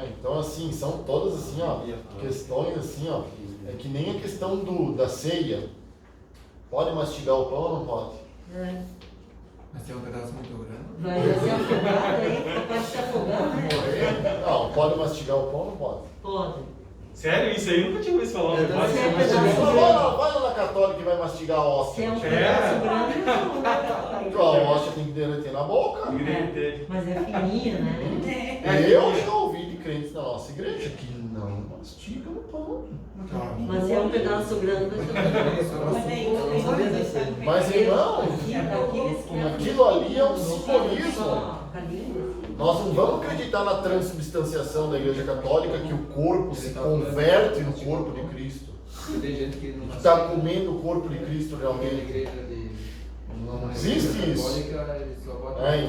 Então assim, são todas assim, ó, questões assim, ó, é que nem a questão da ceia. Pode mastigar o pão ou não pode? Mas tem um pedaço muito grande. Vai ser afogado aí, capaz de se afogar, né? Não, pode mastigar o pão ou não pode? Pode. Sério, isso aí eu nunca tinha ouvido falar. Vai lá na católica que vai mastigar a Se hóstia. é um pedaço grande, não, né? A hóstia tem que derreter na boca. Mas é fininha, né? Eu já ouvi de crentes na nossa igreja que não mastigam o pão. Mas se é um pedaço grande, Mas irmão, aquilo ali é um simbolismo. Nós não vamos acreditar na transubstanciação da Igreja Católica, que o corpo se converte no corpo de Cristo. Tem gente que não Está comendo o corpo de Cristo realmente. Não existe isso.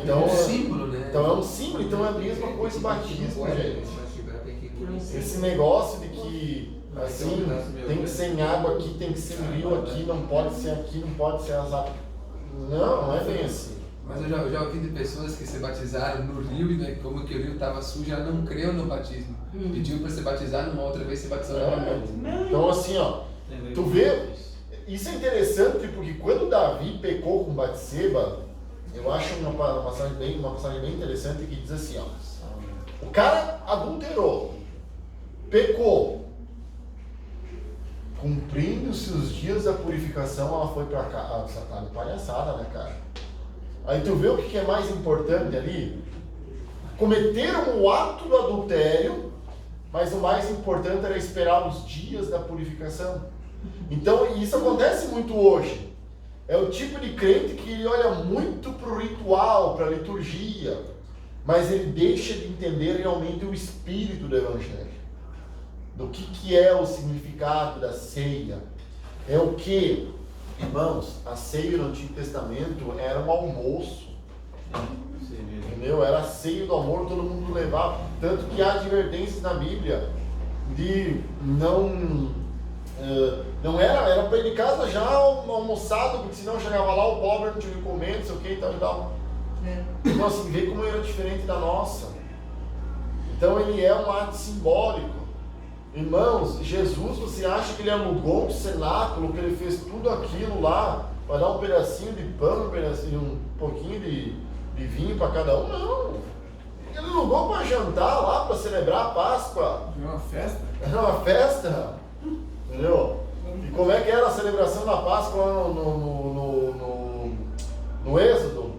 Então, é um símbolo, né? Então é um símbolo, então é a mesma coisa o batismo, gente. Esse negócio de que assim, tem que ser em água aqui, tem que ser em rio aqui, não pode ser aqui, não pode ser azar. Não é bem assim. Mas eu já ouvi de pessoas que se batizaram no rio e como que o rio estava sujo, ela não creu no batismo. Pediu para se batizar, numa outra vez se batizou novamente. Então assim, ó, tu vê, isso é interessante porque quando Davi pecou com Batseba, eu acho uma passagem bem interessante que diz assim, ó, o cara adulterou, pecou, cumprindo-se os dias da purificação, ela foi para cá. Ah, você tá de palhaçada, né, cara? Aí tu vê o que é mais importante ali? Cometeram o ato do adultério, mas o mais importante era esperar os dias da purificação. Então, isso acontece muito hoje. É o tipo de crente que olha muito para o ritual, para a liturgia, mas ele deixa de entender realmente o espírito do Evangelho. Do que é o significado da ceia. É o que, irmãos, a ceia no Antigo Testamento era um almoço. Entendeu? Era a ceia do amor, todo mundo levava. Tanto que há advertências na Bíblia de não era para ir de casa já almoçado, porque senão chegava lá, o pobre não tinha que comer, não sei o que e tal e tal. Então assim, vê como era diferente da nossa. Então ele é um ato simbólico. Irmãos, Jesus, você acha que ele alugou um cenáculo, que ele fez tudo aquilo lá, para dar um pedacinho de pão, um pouquinho de vinho para cada um? Não. Ele alugou para jantar lá, para celebrar a Páscoa. É uma festa? Era uma festa. Entendeu? E como é que era a celebração da Páscoa lá no Êxodo?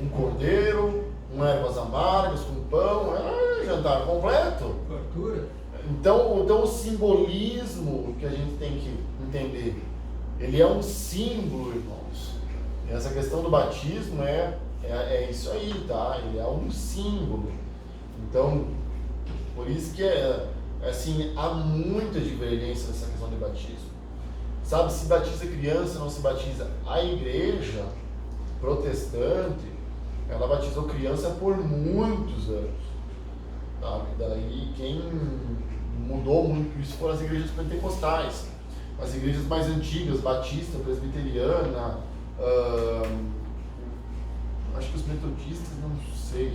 Um cordeiro, ervas amargas com pão, era jantar completo. Fartura. Então o simbolismo que a gente tem que entender, ele é um símbolo, irmãos. E essa questão do batismo é isso aí, tá? Ele é um símbolo. Então, por isso que assim, há muita divergência nessa questão de batismo. Sabe, se batiza criança, não se batiza. A igreja protestante, ela batizou criança por muitos anos. Tá? Daí quem mudou muito isso foram as igrejas pentecostais. As igrejas mais antigas, batista, presbiteriana, acho que os metodistas, não sei.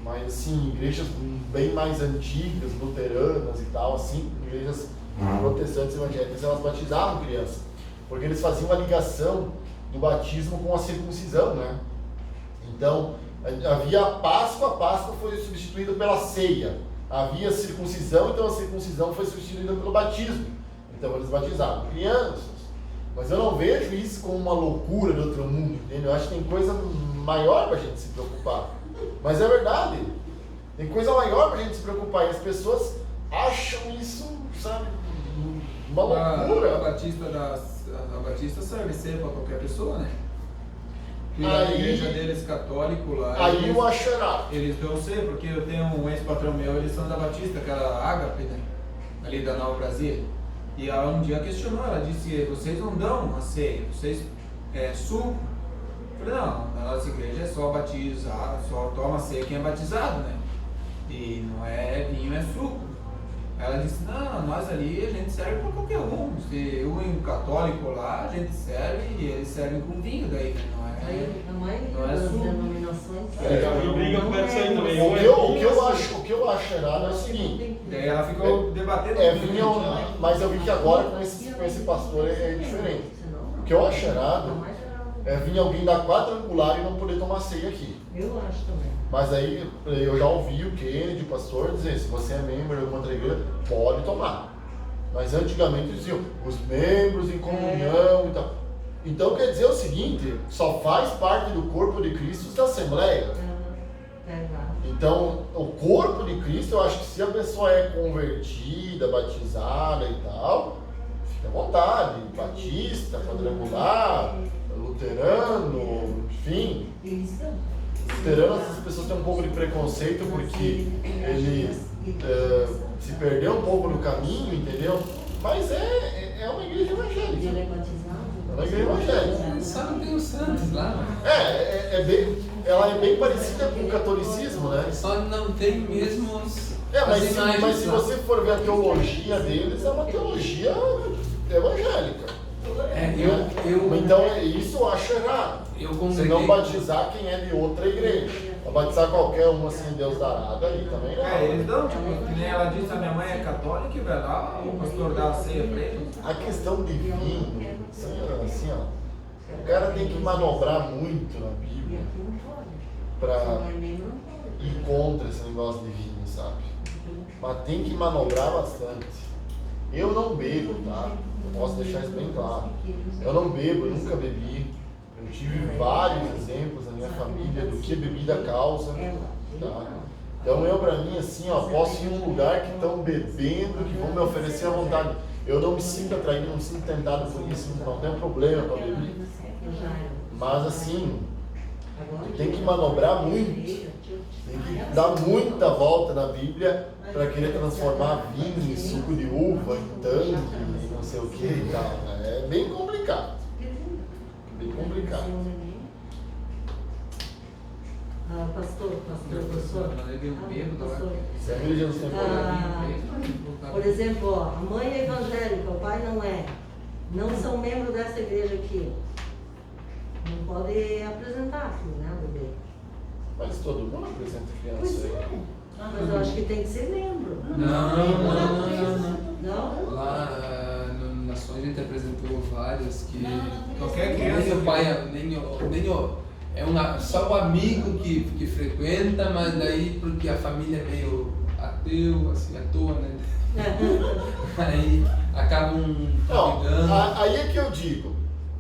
Mas assim, igrejas bem mais antigas, luteranas e tal, assim, igrejas protestantes evangélicas, elas batizavam crianças, porque eles faziam a ligação do batismo com a circuncisão, né? Então, havia a Páscoa foi substituída pela ceia. Havia a circuncisão, então a circuncisão foi substituída pelo batismo. Então eles batizavam crianças. Mas eu não vejo isso como uma loucura do outro mundo, entendeu? Eu acho que tem coisa maior para a gente se preocupar. Mas é verdade. Tem coisa maior para a gente se preocupar. E as pessoas acham isso, sabe, uma loucura. A Batista serve ser para qualquer pessoa, né? E Aí- na igreja deles, católico lá, Aí eles, eu acho errado. eles dão ser, porque eu tenho um ex-patrão meu, eles são da Batista, aquela Ágape, né? Ali da Nova Brasília. E ela um dia questionou, ela disse, vocês não dão a ceia, vocês suco. Eu falei, não, na nossa igreja é só batizar, só toma ceia quem é batizado, né? E não é vinho, é suco. Ela disse, não, nós ali a gente serve para qualquer um. Se eu e um católico lá, a gente serve e eles servem com vinho daí, né? Não é. Aí a maioria Não é das suco. denominações. Eu brigo com essa aí também. O que eu acho errado é o seguinte. Daí ela ficou debatendo Vinho, mas eu vi que agora com esse pastor é diferente. O que eu acho errado é vir alguém da quadrangular e não poder tomar ceia aqui. Eu acho também. Mas aí eu já ouvi o Kennedy, o pastor, dizer, se você é membro de alguma outra igreja, pode tomar. Mas antigamente diziam, os membros em comunhão e tal. Então quer dizer o seguinte, só faz parte do corpo de Cristo da Assembleia. Então, o corpo de Cristo, eu acho que se a pessoa é convertida, batizada e tal, fica à vontade, batista, quadrangular, luterano, enfim. Luterano, as pessoas têm um pouco de preconceito porque ele se perdeu um pouco no caminho, entendeu? Mas é uma igreja evangélica. Ele é batizado? É uma igreja evangélica. Só não tem os santos lá, né? Ela é bem parecida com o catolicismo, né? Só não tem mesmo as Mas imagens se lá. você for ver a teologia deles, é uma teologia evangélica. Então isso eu acho errado. Eu Você congreguei. não batizar quem é de outra igreja. Pra batizar qualquer um assim, Deus dará, aí também não. eles dão, tipo, que nem ela disse, a minha mãe é católica e vai lá, o pastor dá a ceia pra eles. A questão de vinho, assim, ó, o cara tem que manobrar muito na Bíblia para ir contra esse negócio de vinho, sabe? Mas tem que manobrar bastante. Eu não bebo, tá? Eu posso deixar isso bem claro. Eu não bebo, eu nunca bebi. Eu tive vários exemplos na minha família do que bebida causa, tá? Então eu, pra mim, assim, ó, posso ir em um lugar que estão bebendo, que vão me oferecer à vontade. Eu não me sinto atraído, não me sinto tentado por isso, não tenho problema para beber. Mas assim, tem que manobrar muito, tem que dar muita volta na Bíblia para querer transformar vinho em suco de uva, em tanque, em não sei o que e tal. É bem complicado. Bem complicado. Pastor. Se a igreja não tem Por exemplo, ó, a mãe é evangélica, o pai não é. Não são membros dessa igreja aqui. Não pode apresentar filho, né, bebê? Mas todo mundo apresenta Pois criança é. aí. Mas eu acho que tem que ser membro. Não? Lá no Nações a gente apresentou várias que Qualquer criança. nem o pai, nem o é só o amigo que frequenta, mas daí porque a família é meio ateu, assim, à toa, né? Aí acabam convidando. Aí é que eu digo.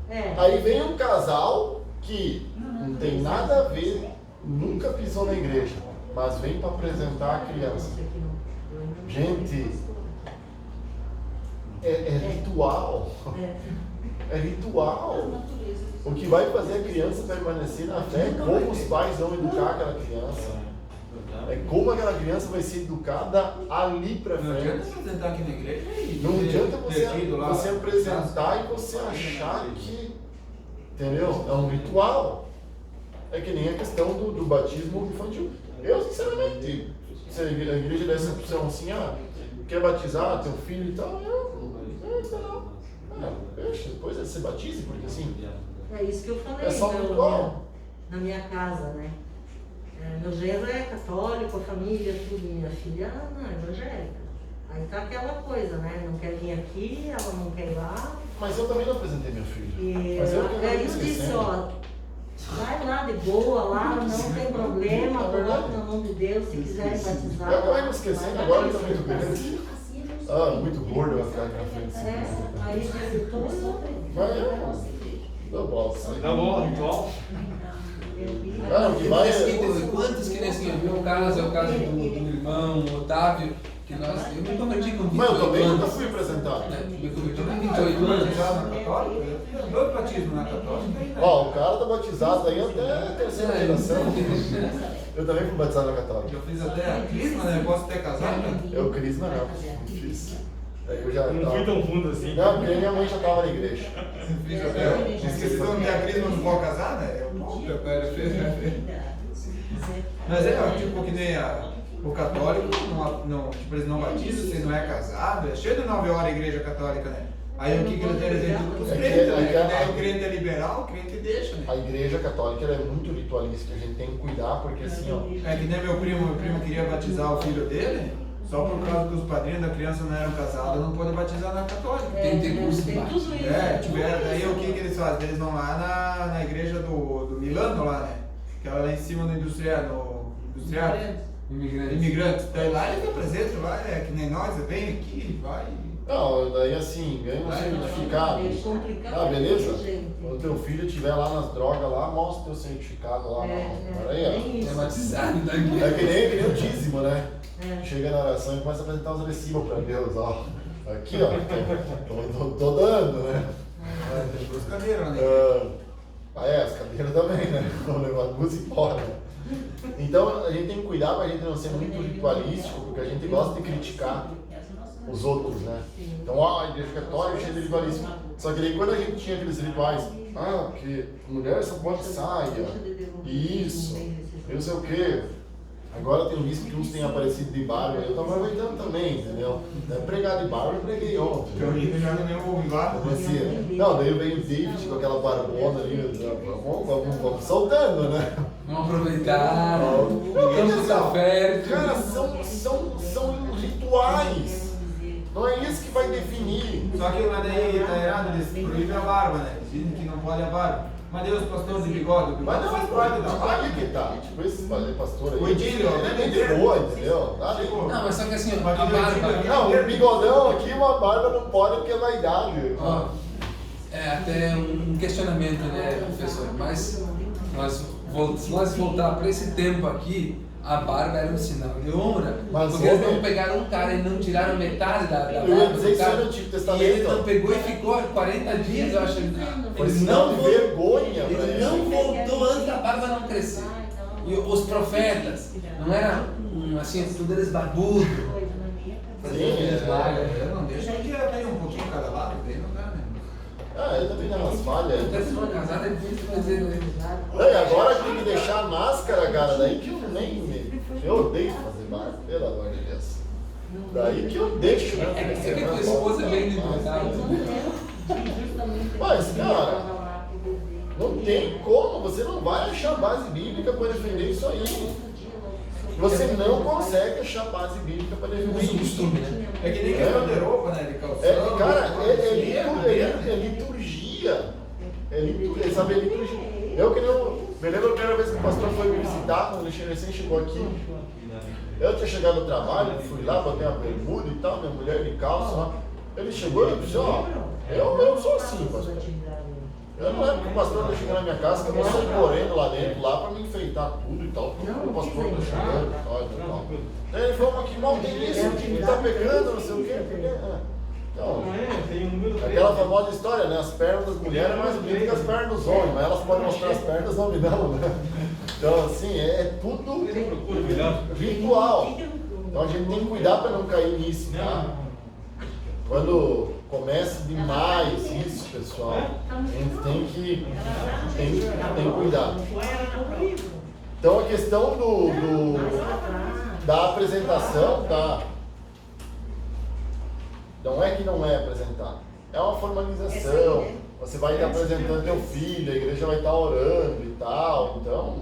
É. Aí vem um casal que não tem nada a ver, nunca pisou na igreja, mas vem para apresentar a criança. Gente, é ritual. É ritual. O que vai fazer a criança permanecer na fé é como os pais vão educar aquela criança. É como aquela criança vai ser educada ali para Não adianta frente. apresentar aqui na igreja e Não adianta lá, você apresentar e você achar que, entendeu? É um ritual. É que nem a questão do batismo infantil. Eu, sinceramente, se a igreja desse a opção assim, quer batizar teu filho e tal, deixa, depois você batize, porque assim, É isso que eu falei. é só um ritual. Na minha casa, né? Meu genro é católico, a família, tudo. Minha filha não, é evangélica. Aí tá aquela coisa, né? Não quer vir aqui, ela não quer ir lá. Mas eu também não apresentei meu filho. E Mas eu aí eu disse, ó, vai lá de boa, lá não tem problema, coloca no nome de Deus, se quiser batizar. Eu acabei me esquecendo, agora ele tá muito grande. Muito gordo vai ficar aqui na frente. Aí ele tudo. Mas eu posso. Tá bom, ritual? O que vai Quantos que nesse meu caso é o caso do irmão Otávio, que eu me converti com 28 Mas eu também nunca anos. fui apresentado. Me converti com 28 anos. batizado na católica? Eu fiz 2 batismos na católica. Ó, o cara tá batizado aí até a terceira geração. Eu também fui batizado na católica. Eu fiz até a crisma, né? Eu posso até casar, né? Eu crisma não, muito difícil. Aí eu já Eu não fui tão fundo assim. Não, porque minha mãe já tava na igreja. Fiz até. Esqueci de onde a crisma não pode casar, né? Eu Mas tipo que nem o católico, tipo, eles não batizam, você não é casado, é cheio de 9 horas a igreja católica, né? Aí o que ele tem exemplo dos crentes, né? Daí o crente é liberal, o crente deixa, né? A igreja católica ela é muito ritualística, a gente tem que cuidar, porque assim, ó. É que nem meu primo queria batizar o filho dele, só por causa que os padrinhos da criança não eram casados, não pode batizar na católica. Tem curso de Tem tudo isso. Tiveram, daí o que eles fazem? Eles vão lá na igreja do Milano lá, né? Que ela lá em cima no industrial. Imigrantes. Daí lá eles apresentam lá, é que nem nós, vem aqui, vai. Não, daí assim, ganha um certificado. Beleza? Quando teu filho estiver lá nas drogas lá, mostra teu certificado lá. Aí, É batizado daqui. É que nem o dízimo, né? Chega na oração e começa a apresentar os recibos pra Deus, ó. Aqui, ó, tô dando, né? Tem 2 cadeiras lá, né? As cadeiras também, né? Vão levar 2 embora. Então a gente tem que cuidar pra gente não ser muito ritualístico, porque a gente gosta de criticar os outros, né? Então, a igreja católica é cheia de ritualismo. Só que daí quando a gente tinha aqueles rituais, porque mulher só pode saia, isso, eu não sei o quê. Agora tem visto que uns têm aparecido de barba, eu tava aproveitando também, entendeu? Pregar de barba, eu preguei ontem. Eu já não lembro lá. Não, daí veio o David com aquela barbona ali, vamos soltando, né? Vamos aproveitar. Vamos estar perto. Cara, são rituais. Não é isso que vai definir. Só que lá daí tá errado, eles proíbem a barba, né? Eles dizem que não pode a barba. Mas Deus, pastor de bigode, o bigode Mas não faz parte da aí barba. que tá. Tipo, esses pastores aí. O Edílio, ele é bem de boa, entendeu? Nada. Não, mas só que assim, a Mas que barba. Não, o bigodão aqui, uma barba não pode porque é vaidade. Ó, é até um questionamento, né, professor? Mas se nós voltar para esse tempo aqui, a barba era um sinal de honra. Mas porque eles homem- não pegaram um cara e não tiraram metade da Eu barba ia dizer do isso cara. no Antigo E Testamento. ele não pegou e ficou 40 dias, eu acho. Foi Ele sinal não de voltou. vergonha pra Ele ele. não voltou antes da barba não crescer. E os profetas, não era assim, tudo eles barbudo. Sim, é. Eu não deixo que tem um pouquinho cada lado, tem, não dá, né? Ah, ele também dá umas falhas. Até se for casado, é difícil fazer. Né? E agora tem que deixar a máscara, cara, daí que eu nem me. Eu odeio fazer barba, pelo amor de Deus. Daí que eu deixo, né? É que a tua esposa é bem libertada. Mas, cara, não tem como, você não vai achar base bíblica para defender isso aí. Você não consegue achar base bíblica para defender Uso isso. costume, né? É que nem questão de roupa, né? De calção. Cara, é liturgia. Sabe, é liturgia. Eu que não. Me lembro a primeira vez que o pastor foi me visitar, quando ele recém chegou aqui. Eu tinha chegado no trabalho, fui lá, botei uma bermuda e tal, minha mulher de calça lá. Ele chegou e eu disse, ó, eu sou assim, pastor. Eu não lembro que o pastor está chegando na minha casa, que eu não saí correndo lá dentro, lá para me enfeitar tudo e tal, porque o pastor está chegando e tal, e tal. Daí ele falou, mas que mal tem isso, o time está pegando, não sei o quê. Então, aquela famosa história, né? As pernas das mulheres é mais bonitas que as pernas dos homens, mas elas podem mostrar as pernas, os homens não, né? Então, assim, é tudo ritual. Então a gente tem que cuidar para não cair nisso, tá? Quando começa demais isso, pessoal, a gente tem que cuidar. Então a questão da apresentação, tá? Não é que não é apresentar, é uma formalização. Você vai estar apresentando teu filho, a igreja vai estar orando e tal, então,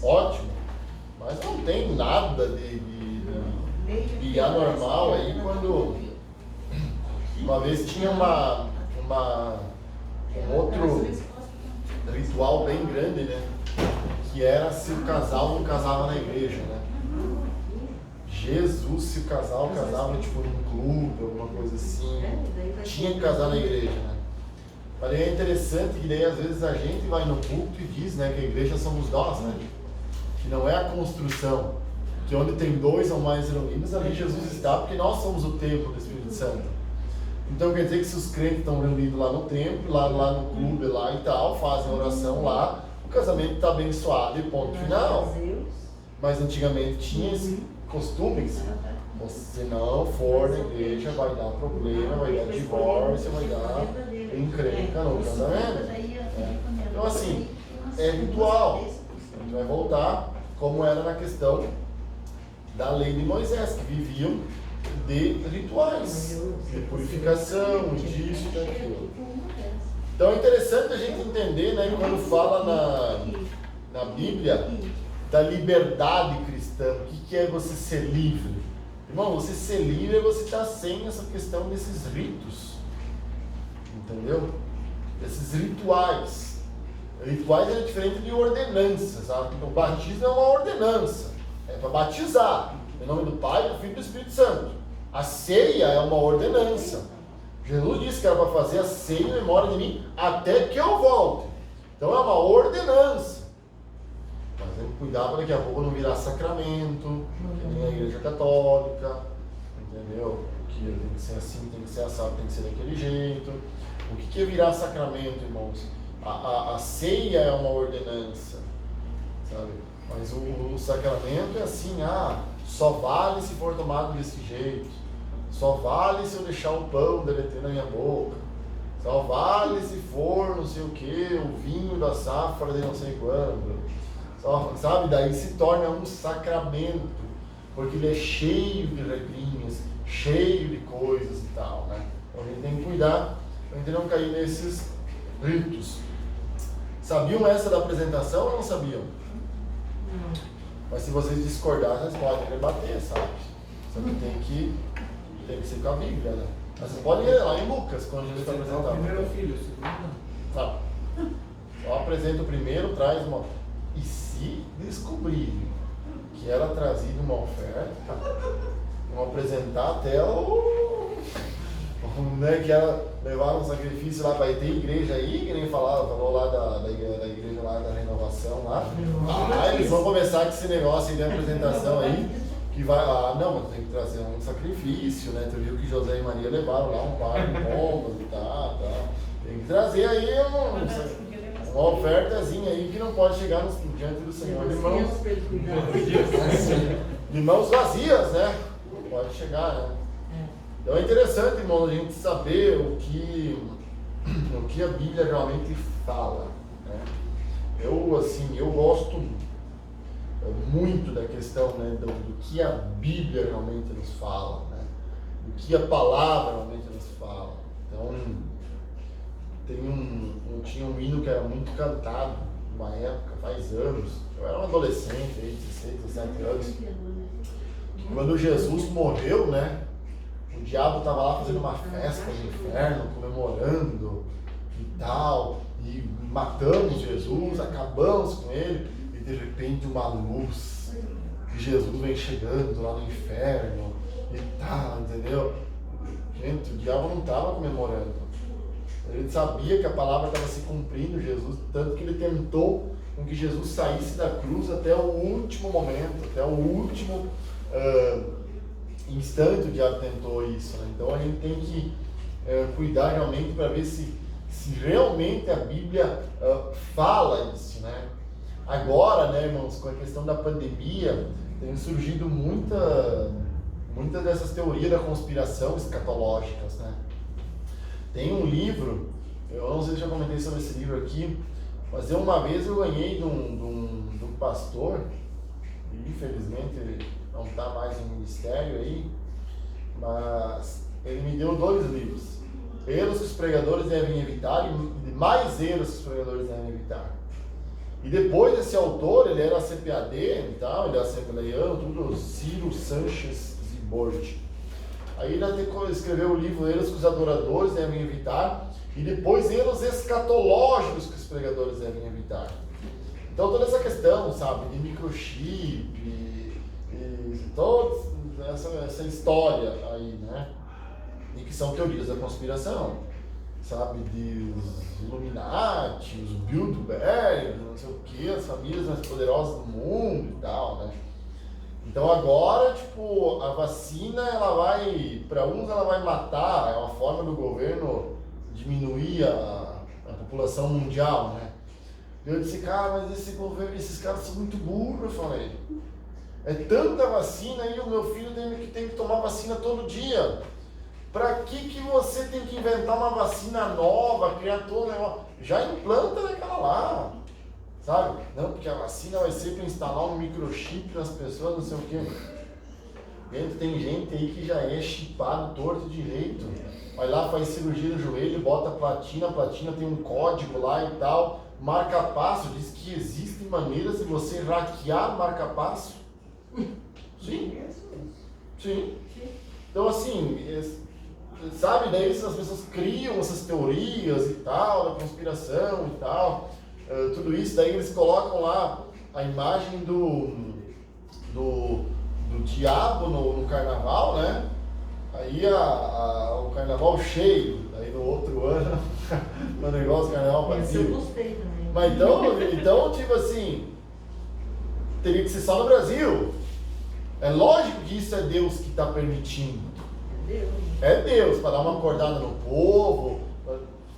ótimo. Mas não tem nada de anormal aí quando uma vez tinha um outro ritual bem grande, né? Que era se o casal não casava na igreja, né? Jesus, se o casal casava tipo num clube, alguma coisa assim, tinha que casar na igreja, né? Mas é interessante que daí às vezes a gente vai no culto e diz, né, que a igreja somos nós, né? Que não é a construção, que onde tem dois ou mais reunidos, ali Jesus está, porque nós somos o templo do Espírito Santo. Então quer dizer que se os crentes estão reunidos lá no templo, lá no clube lá e tal, fazem oração lá, o casamento está abençoado e ponto final. Mas antigamente tinha esse costume, se não for na igreja vai dar problema, vai dar divórcio, vai dar encrenca no casamento. Então assim, é ritual. A gente vai voltar como era na questão da lei de Moisés, que viviam de rituais, de purificação, disso e daquilo. Então é interessante a gente entender, né, quando fala na Bíblia da liberdade cristã, o que é você ser livre? Irmão, você ser livre é você estar sem essa questão desses ritos, entendeu? Desses rituais. Rituais é diferente de ordenanças, sabe? Então, o batismo é uma ordenança, é para batizar, em nome do Pai, do Filho e do Espírito Santo. A ceia é uma ordenança. Jesus disse que era para fazer a ceia em memória de mim até que eu volte. Então é uma ordenança. Mas tem que cuidar para daqui a pouco não virar sacramento, que nem a igreja católica, entendeu? Que tem que ser assim, tem que ser assado, tem que ser daquele jeito. O que é virar sacramento, irmãos? A ceia é uma ordenança, sabe? Mas o sacramento é assim, só vale se for tomado desse jeito, só vale se eu deixar o pão derreter na minha boca, só vale se for não sei o que, o vinho da safra de não sei quando, sabe? Daí se torna um sacramento, porque ele é cheio de regrinhas, cheio de coisas e tal, né? Então a gente tem que cuidar para a gente não cair nesses ritos. Sabiam essa da apresentação ou não sabiam? Mas se vocês discordarem, vocês podem rebater, sabe? Só que tem que ser com a Bíblia, né? Mas vocês podem ler lá em Lucas, quando Jesus está O apresentando. primeiro filho, o segundo não. Tá. Só apresenta o primeiro, traz uma... E se descobrir que era trazida uma oferta, vão apresentar até né, que era levar um sacrifício lá para ter igreja aí, que nem falou lá da igreja lá da renovação lá. Eles vão começar com esse negócio aí de apresentação aí, que vai lá, não, mas tem que trazer um sacrifício, né? Tu viu que José e Maria levaram lá um par de pombas e tal. Tem que trazer aí uma ofertazinha aí que não pode chegar diante do Senhor de mãos vazias, né? Não pode chegar, né? Então é interessante, irmão, a gente saber o que a Bíblia realmente fala, né? Eu gosto muito da questão, né, do que a Bíblia realmente nos fala, né? Do que a palavra realmente nos fala. Então, tinha um hino que era muito cantado numa época, faz anos. Eu era um adolescente, aí, 16, 17 anos. Quando Jesus morreu, né? O diabo estava lá fazendo uma festa no inferno, comemorando e tal, e matamos Jesus, acabamos com ele, e de repente uma luz, e Jesus vem chegando lá no inferno e tal, entendeu? Gente, o diabo não estava comemorando, ele sabia que a palavra estava se cumprindo, Jesus, tanto que ele tentou com que Jesus saísse da cruz até o último momento, até o último instante o diabo tentou isso, né? Então a gente tem que cuidar realmente para ver se realmente a Bíblia fala isso, né? Agora, né, irmãos, com a questão da pandemia, tem surgido muitas dessas teorias da conspiração escatológicas, né? Tem um livro, eu não sei se eu já comentei sobre esse livro aqui, mas uma vez eu ganhei de um pastor, e infelizmente ele não está mais no ministério aí, mas ele me deu 2 livros. Erros que os pregadores devem evitar e mais erros que os pregadores devem evitar. E depois desse autor, ele era CPAD e tal, ele era assembleiano, tudo, Ciro Sanches Zibort. Aí ele até escreveu o livro Erros que os adoradores devem evitar e depois erros escatológicos que os pregadores devem evitar. Então toda essa questão, sabe, de microchip e toda essa história aí, né? E que são teorias da conspiração, sabe, de os Illuminati, os Bilderberg, não sei o que, as famílias mais poderosas do mundo e tal, né? Então agora, tipo, a vacina, ela vai, para uns ela vai matar, é uma forma do governo diminuir a população mundial, né? Eu disse, cara, mas esse governo, esses caras são muito burros, eu falei. É tanta vacina e o meu filho tem que tomar vacina todo dia. Pra que você tem que inventar uma vacina nova, criar todo o negócio? Já implanta naquela lá, sabe? Não, porque a vacina vai ser para instalar um microchip nas pessoas, não sei o quê. Tem gente aí que já é chipado, torto direito. Vai lá, faz cirurgia no joelho, bota platina, a platina tem um código lá e tal. Marca-passo, diz que existem maneiras de você hackear marca-passo. Sim. Sim. Então assim, sabe, daí as pessoas criam essas teorias e tal, da conspiração e tal, tudo isso, daí eles colocam lá a imagem do diabo no carnaval, né? Aí o carnaval cheio, aí no outro ano o negócio do carnaval vazio. Eu gostei também. Mas então, tipo assim, teria que ser só no Brasil. É lógico que isso é Deus que está permitindo. É Deus, para dar uma acordada no povo.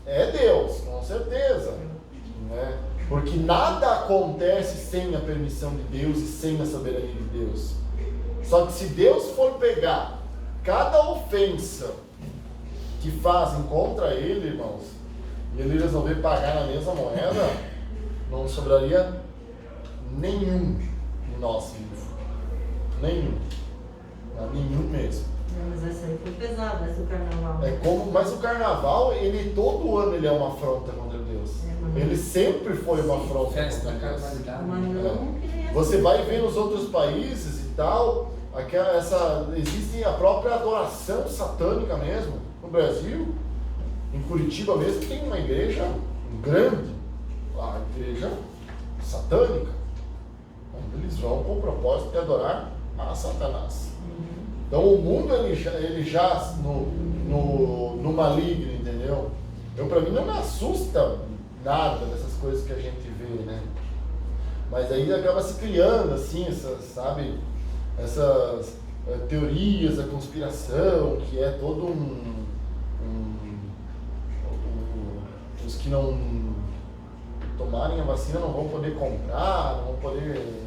É Deus, com certeza. Né? Porque nada acontece sem a permissão de Deus e sem a soberania de Deus. Só que se Deus for pegar cada ofensa que fazem contra Ele, irmãos, e Ele resolver pagar na mesma moeda, não sobraria nenhum em nosso livro. Nenhum. Nenhum mesmo. Mas essa aí foi pesada, essa do carnaval. Mas o carnaval, ele todo ano ele é uma afronta contra Deus. Ele sempre foi uma afronta Festa contra Deus. carnavalidade. Você vai ver nos outros países e tal, existe a própria adoração satânica mesmo. No Brasil, em Curitiba mesmo, tem uma igreja grande a igreja satânica, onde eles vão com o propósito de adorar a Satanás. Então o mundo ele jaz no maligno, entendeu? Para mim não me assusta nada dessas coisas que a gente vê, né? Mas aí acaba se criando assim, essas teorias da conspiração, que é todo os que não tomarem a vacina não vão poder comprar, não vão poder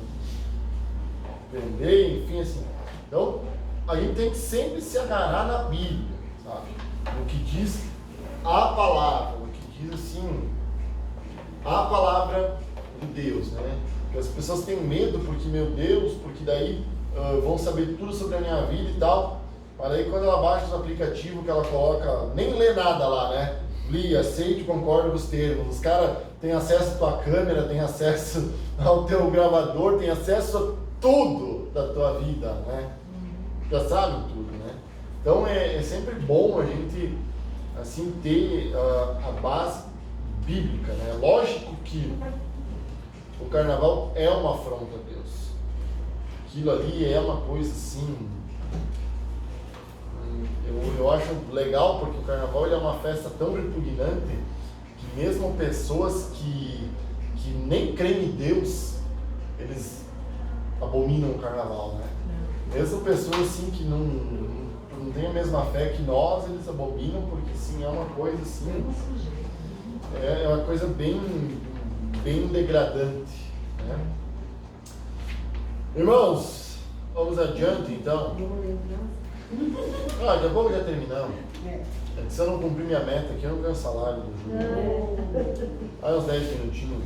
vender, enfim, assim. Então, a gente tem que sempre se agarrar na Bíblia, sabe? No que diz a palavra, no que diz, assim, a palavra de Deus, né? Porque as pessoas têm medo porque, meu Deus, porque daí vão saber tudo sobre a minha vida e tal. Mas aí quando ela baixa os aplicativos que ela coloca, nem lê nada lá, né? Li, aceite, concordo com os termos. Os caras têm acesso à tua câmera, têm acesso ao teu gravador, têm acesso a tudo da tua vida, né? Já sabem tudo, né? Então é sempre bom a gente, assim, ter a base bíblica, né? Lógico que o carnaval é uma afronta a Deus. Aquilo ali é uma coisa assim... Eu acho legal porque o carnaval ele é uma festa tão repugnante que mesmo pessoas que nem creem em Deus, eles abominam o carnaval, né? Mesmo pessoas assim que não têm a mesma fé que nós, eles abominam porque assim, é uma coisa assim... É uma coisa bem degradante, né? Irmãos, vamos adiante então. Daqui a pouco já terminamos. É que se eu não cumprir minha meta aqui, eu não ganho salário do jogo. Aí uns 10 minutinhos.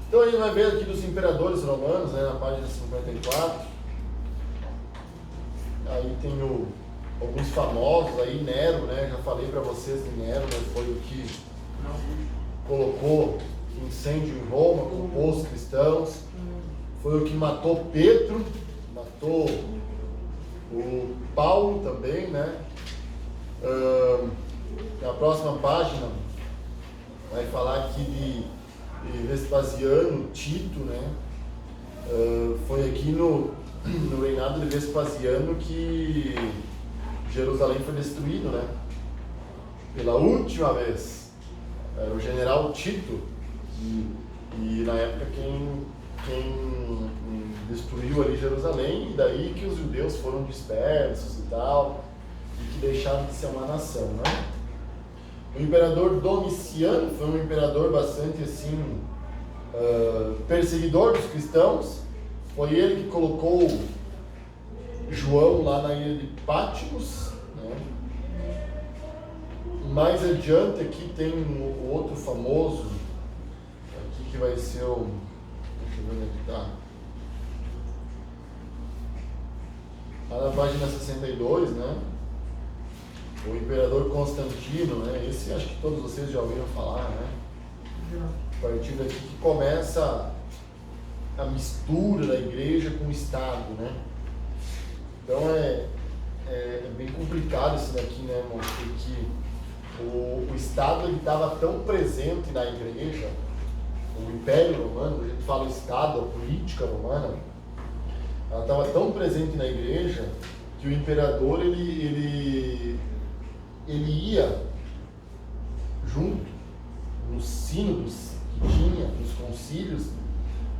Então a gente vai ver aqui dos imperadores romanos, né, na página 54. Aí tem alguns famosos aí, Nero, né? Já falei para vocês de Nero, né? Foi o que colocou incêndio em Roma, culpou os cristãos. Foi o que matou Pedro, matou o Paulo também, né? Na próxima página vai falar aqui de Vespasiano, Tito, né? Foi aqui no reinado de Vespasiano que Jerusalém foi destruído, né? Pela última vez. Era o general Tito e na época quem destruiu ali Jerusalém, e daí que os judeus foram dispersos e tal, e que deixaram de ser uma nação, né? O imperador Domiciano foi um imperador bastante assim, perseguidor dos cristãos. Foi ele que colocou João lá na ilha de Patmos, né? Mais adiante aqui tem o outro famoso, aqui que vai ser o... Deixa eu ver onde é que está. Lá na página 62, né? O imperador Constantino, né? Esse acho que todos vocês já ouviram falar, né? A partir daqui que começa a mistura da igreja com o Estado, né? Então é bem complicado isso daqui, né, irmão? Porque o Estado estava tão presente na igreja, o Império Romano, a gente fala Estado, a política romana, ela estava tão presente na igreja que o imperador ele ia junto nos sínodos que tinha, nos concílios,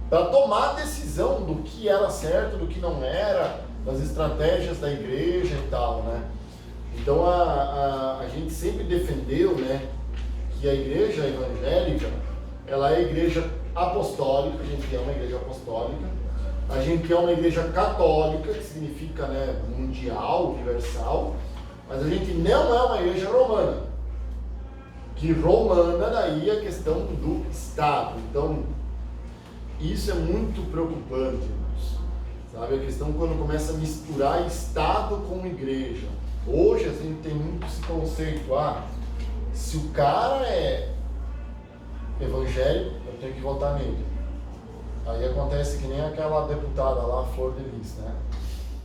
para tomar a decisão do que era certo, do que não era, das estratégias da igreja e tal, né? Então a gente sempre defendeu, né, que a igreja evangélica, ela é a igreja apostólica, a gente é uma igreja apostólica, a gente é uma igreja católica, que significa, né, mundial, universal, mas a gente não é uma igreja romana, que romana daí é a questão do Estado. Então isso é muito preocupante, irmãos, sabe? A questão quando começa a misturar Estado com igreja. Hoje a gente tem muito esse conceito, se o cara é evangélico, eu tenho que votar nele. Aí acontece que nem aquela deputada lá, Flor de Lis, né?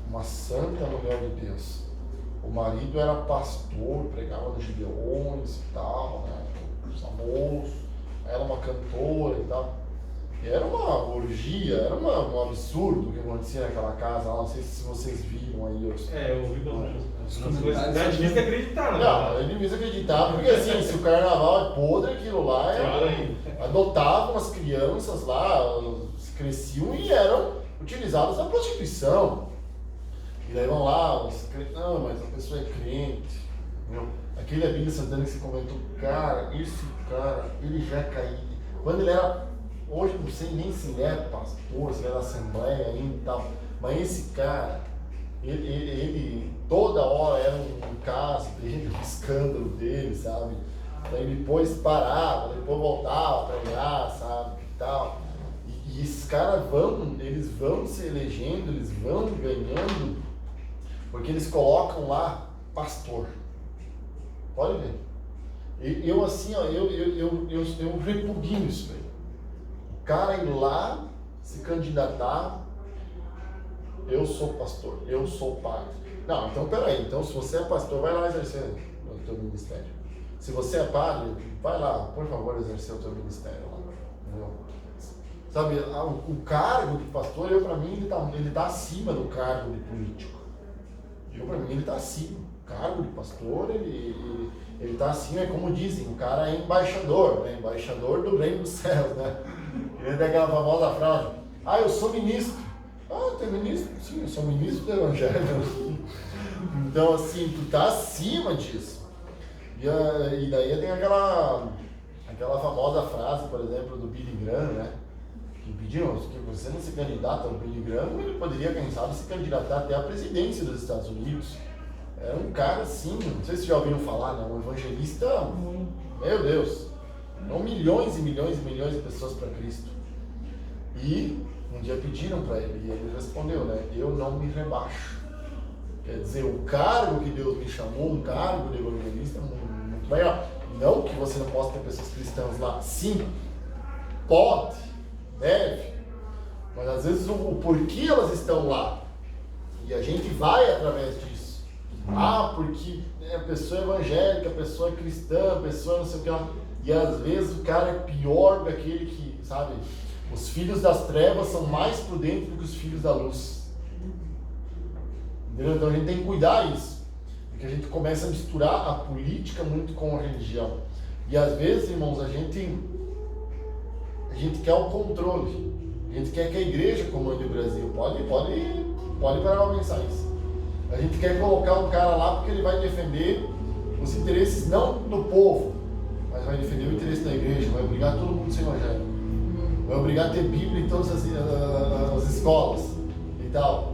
Uma santa mulher de Deus. O marido era pastor, pregava nos Gideões e tal, né? Famoso. ela uma cantora e tal. E era uma orgia, era um absurdo o que acontecia naquela casa lá, não sei se vocês viram aí. Eu ouvi pelo menos. comentários. É difícil acreditar, né? Não, é difícil acreditar, porque assim, se o carnaval é podre, aquilo lá adotavam as crianças lá, cresciam e eram utilizadas na prostituição. E daí vão lá, não, mas a pessoa é crente. Entendeu? Aquele Abílio Santana que você comentou, cara, esse cara, ele já caiu. Quando ele era, hoje não sei nem se ele é pastor, se ele é da Assembleia ainda e tal, mas esse cara, ele toda hora era um caso dele, um escândalo dele, sabe? Daí depois parava, depois voltava a pregar, sabe? E tal. E esses caras eles vão se elegendo, eles vão ganhando, porque eles colocam lá pastor. Pode ver. Eu assim, ó, eu repugno isso aí. O cara ir lá se candidatar, eu sou pastor, eu sou padre. Não, então peraí, então se você é pastor, vai lá exercer o teu ministério. Se você é padre, vai lá, por favor, exercer o teu ministério lá. Entendeu? Sabe, o cargo de pastor, pra mim, ele tá acima do cargo de político. Pra mim, ele tá acima. O cargo de pastor, ele tá acima, é como dizem, o cara é embaixador, né? Embaixador do reino dos céus, né? Ele tem aquela famosa frase, eu sou ministro. Tem ministro? Sim, eu sou ministro do Evangelho. Então, assim, tu tá acima disso. E daí tem aquela famosa frase, por exemplo, do Billy Graham, né? Que pediram que você não se candidata ao Billy Graham, ele poderia, quem sabe, se candidatar até à presidência dos Estados Unidos. Era um cara assim, não sei se já ouviram falar, né? Um evangelista, meu Deus, não milhões e milhões e milhões de pessoas para Cristo. E um dia pediram para ele, e ele respondeu, né? Eu não me rebaixo. Quer dizer, o cargo que Deus me chamou, um cargo de evangelista, muito maior. Não que você não possa ter pessoas cristãs lá. Sim, pode, deve. Mas às vezes o porquê elas estão lá. E a gente vai através disso. Porque a pessoa é evangélica, a pessoa é cristã, a pessoa não sei o que lá. E às vezes o cara é pior daquele que, sabe, os filhos das trevas são mais prudentes do que os filhos da luz. Entendeu? Então a gente tem que cuidar disso. Porque a gente começa a misturar a política muito com a religião. E às vezes, irmãos, a gente quer o controle. A gente quer que a igreja comande o Brasil. Pode parar pra pensar isso. A gente quer colocar um cara lá porque ele vai defender os interesses não do povo, mas vai defender o interesse da igreja, vai obrigar todo mundo a ser evangélico, vai obrigar a ter Bíblia em todas as escolas e tal.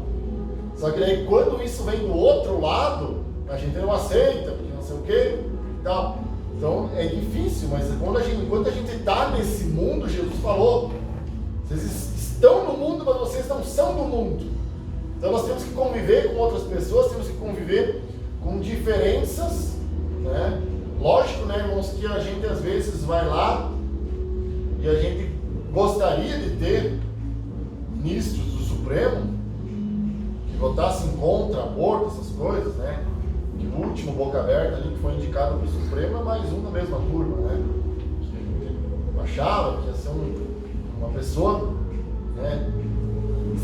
Só que aí quando isso vem do outro lado, a gente não aceita, porque não sei o que e tal. Então é difícil, mas enquanto a gente está nesse mundo, Jesus falou, vocês estão no mundo, mas vocês não são do mundo. Então nós temos que conviver com outras pessoas, temos que conviver com diferenças, né? Lógico, né, irmãos, que a gente às vezes vai lá e a gente gostaria de ter ministros do Supremo que votassem contra aborto, essas coisas, né? Que o último Boca Aberta ali que foi indicado para o Supremo é mais um da mesma turma, né? Que achava que ia ser uma pessoa, né?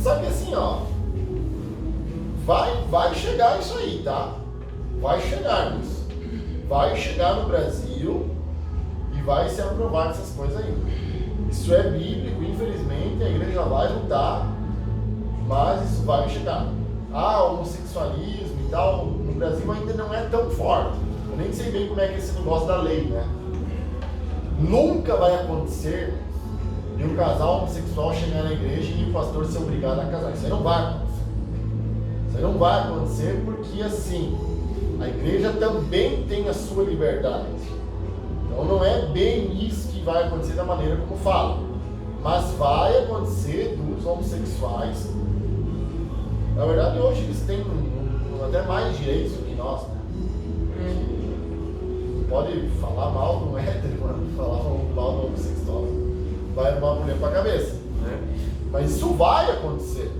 Só que assim, ó, vai chegar isso aí, tá? Vai chegar nisso. Vai chegar no Brasil e vai se aprovar essas coisas aí. Isso é bíblico, infelizmente, a igreja vai lutar, mas isso vai chegar. Homossexualismo e tal, no Brasil ainda não é tão forte. Eu nem sei bem como é que é esse negócio da lei, né? Nunca vai acontecer de um casal homossexual chegar na igreja e o pastor ser obrigado a casar. Isso aí não vai acontecer. Isso aí não vai acontecer porque, assim, a igreja também tem a sua liberdade. Então não é bem isso que vai acontecer da maneira como fala. Mas vai acontecer dos homossexuais. Na verdade, hoje eles têm até mais direitos do que nós, né? Pode falar mal do hétero, falar mal do homossexual, vai uma mulher para a cabeça, né? Mas isso vai acontecer,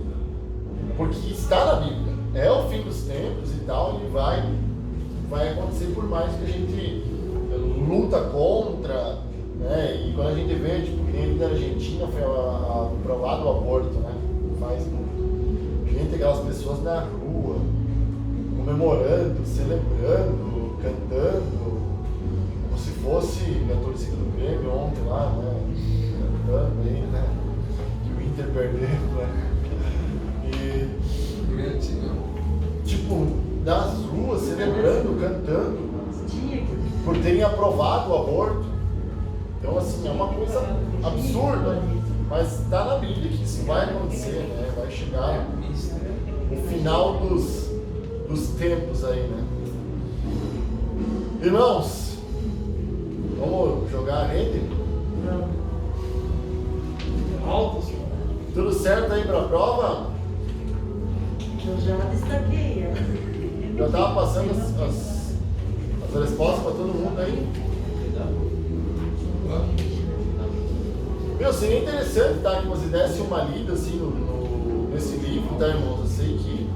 porque está na Bíblia, é o fim dos tempos e tal, e vai acontecer por mais que a gente luta contra, né? E quando a gente vê, tipo, que nem ali na Argentina foi aprovado o aborto, né? Faz muito. A gente tem aquelas pessoas na rua, comemorando, celebrando, cantando, como se fosse a torcida do Grêmio ontem lá, né? Cantando aí, né? Que o Inter perdeu, né? E, tipo, nas ruas, celebrando, cantando, por terem aprovado o aborto. Então, assim, é uma coisa absurda, mas está na Bíblia que isso vai acontecer, né? Vai chegar o final dos tempos aí, né? Irmãos, vamos jogar a rede? Alto, senhor. Tudo certo aí para a prova? Eu já destaquei ela. Já estava passando as respostas para todo mundo aí? Meu, seria interessante, tá, que você desse uma lida assim nesse livro, tá, irmãos? Eu sei que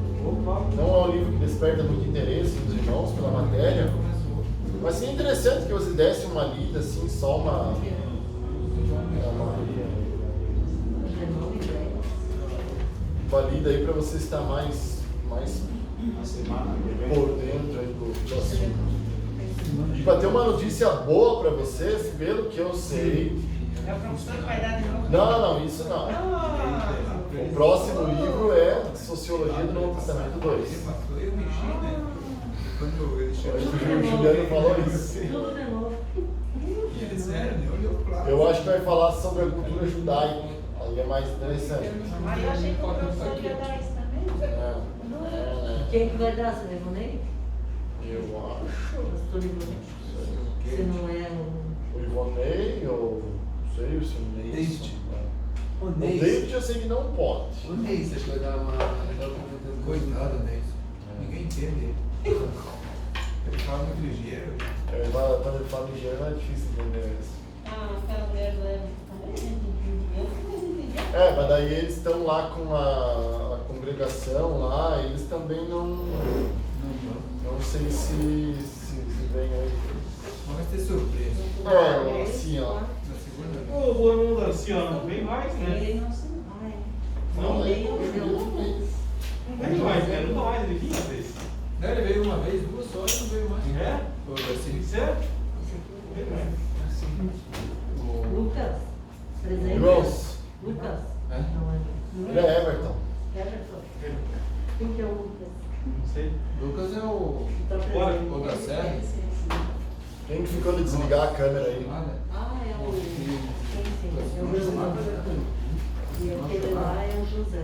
não é um livro que desperta muito interesse dos irmãos pela matéria, mas seria interessante que você desse uma lida assim, só uma lida aí para você estar mais Uma semana que vem. por dentro aí do assunto. E para ter uma notícia boa para vocês, pelo que eu sei. É o professor que vai dar de novo? Não, isso não. O próximo livro é Sociologia do Novo Testamento 2. Eu mexi, né? Quando ele chegou. O Juliano falou isso. Tudo de novo. E ele, sério, né? Olhou claro. Eu acho que vai falar sobre a cultura judaica. Aí é mais interessante. Mas eu achei que o professor ia dar isso também. Quem que vai dar? Você Ivonei? Eu acho. Pastor Ivonei? Você não é O Ivonei ou não sei se o Ney. David. O David eu sei que não pode. O Ney, você acha que vai dar uma. Coitado, né? Ninguém entende ele. Ele fala muito ligeiro. Quando ele fala ligeiro é difícil entender isso. Ah, aquela mulher do Evo também, a gente entendia. Eu não entendia. Mas daí eles estão lá com a congregação lá, eles também não sei se vem aí. Mas vai ter surpresa. Assim, ó. Na segunda. Ô, o irmão da Luciana, não vem mais, né? Ele não se vai. Não, nem o meu. Não vem mais, né? Nunca mais ele vinha, vez. Não, ele veio uma vez, 2 horas, não veio mais. É? Foi assim. Sério? Não vem mais. Lucas. Presente. Irmãos, Lucas. É? Não ele é Everton. Everton. Quem que é o Lucas? Não sei. Lucas é o. Tá Bora. presente. O da Serra. Quem que ficou de desligar a câmera aí? Ah, né? Ah, é o. Sim, sim. É o meu irmão. E aquele lá é o José.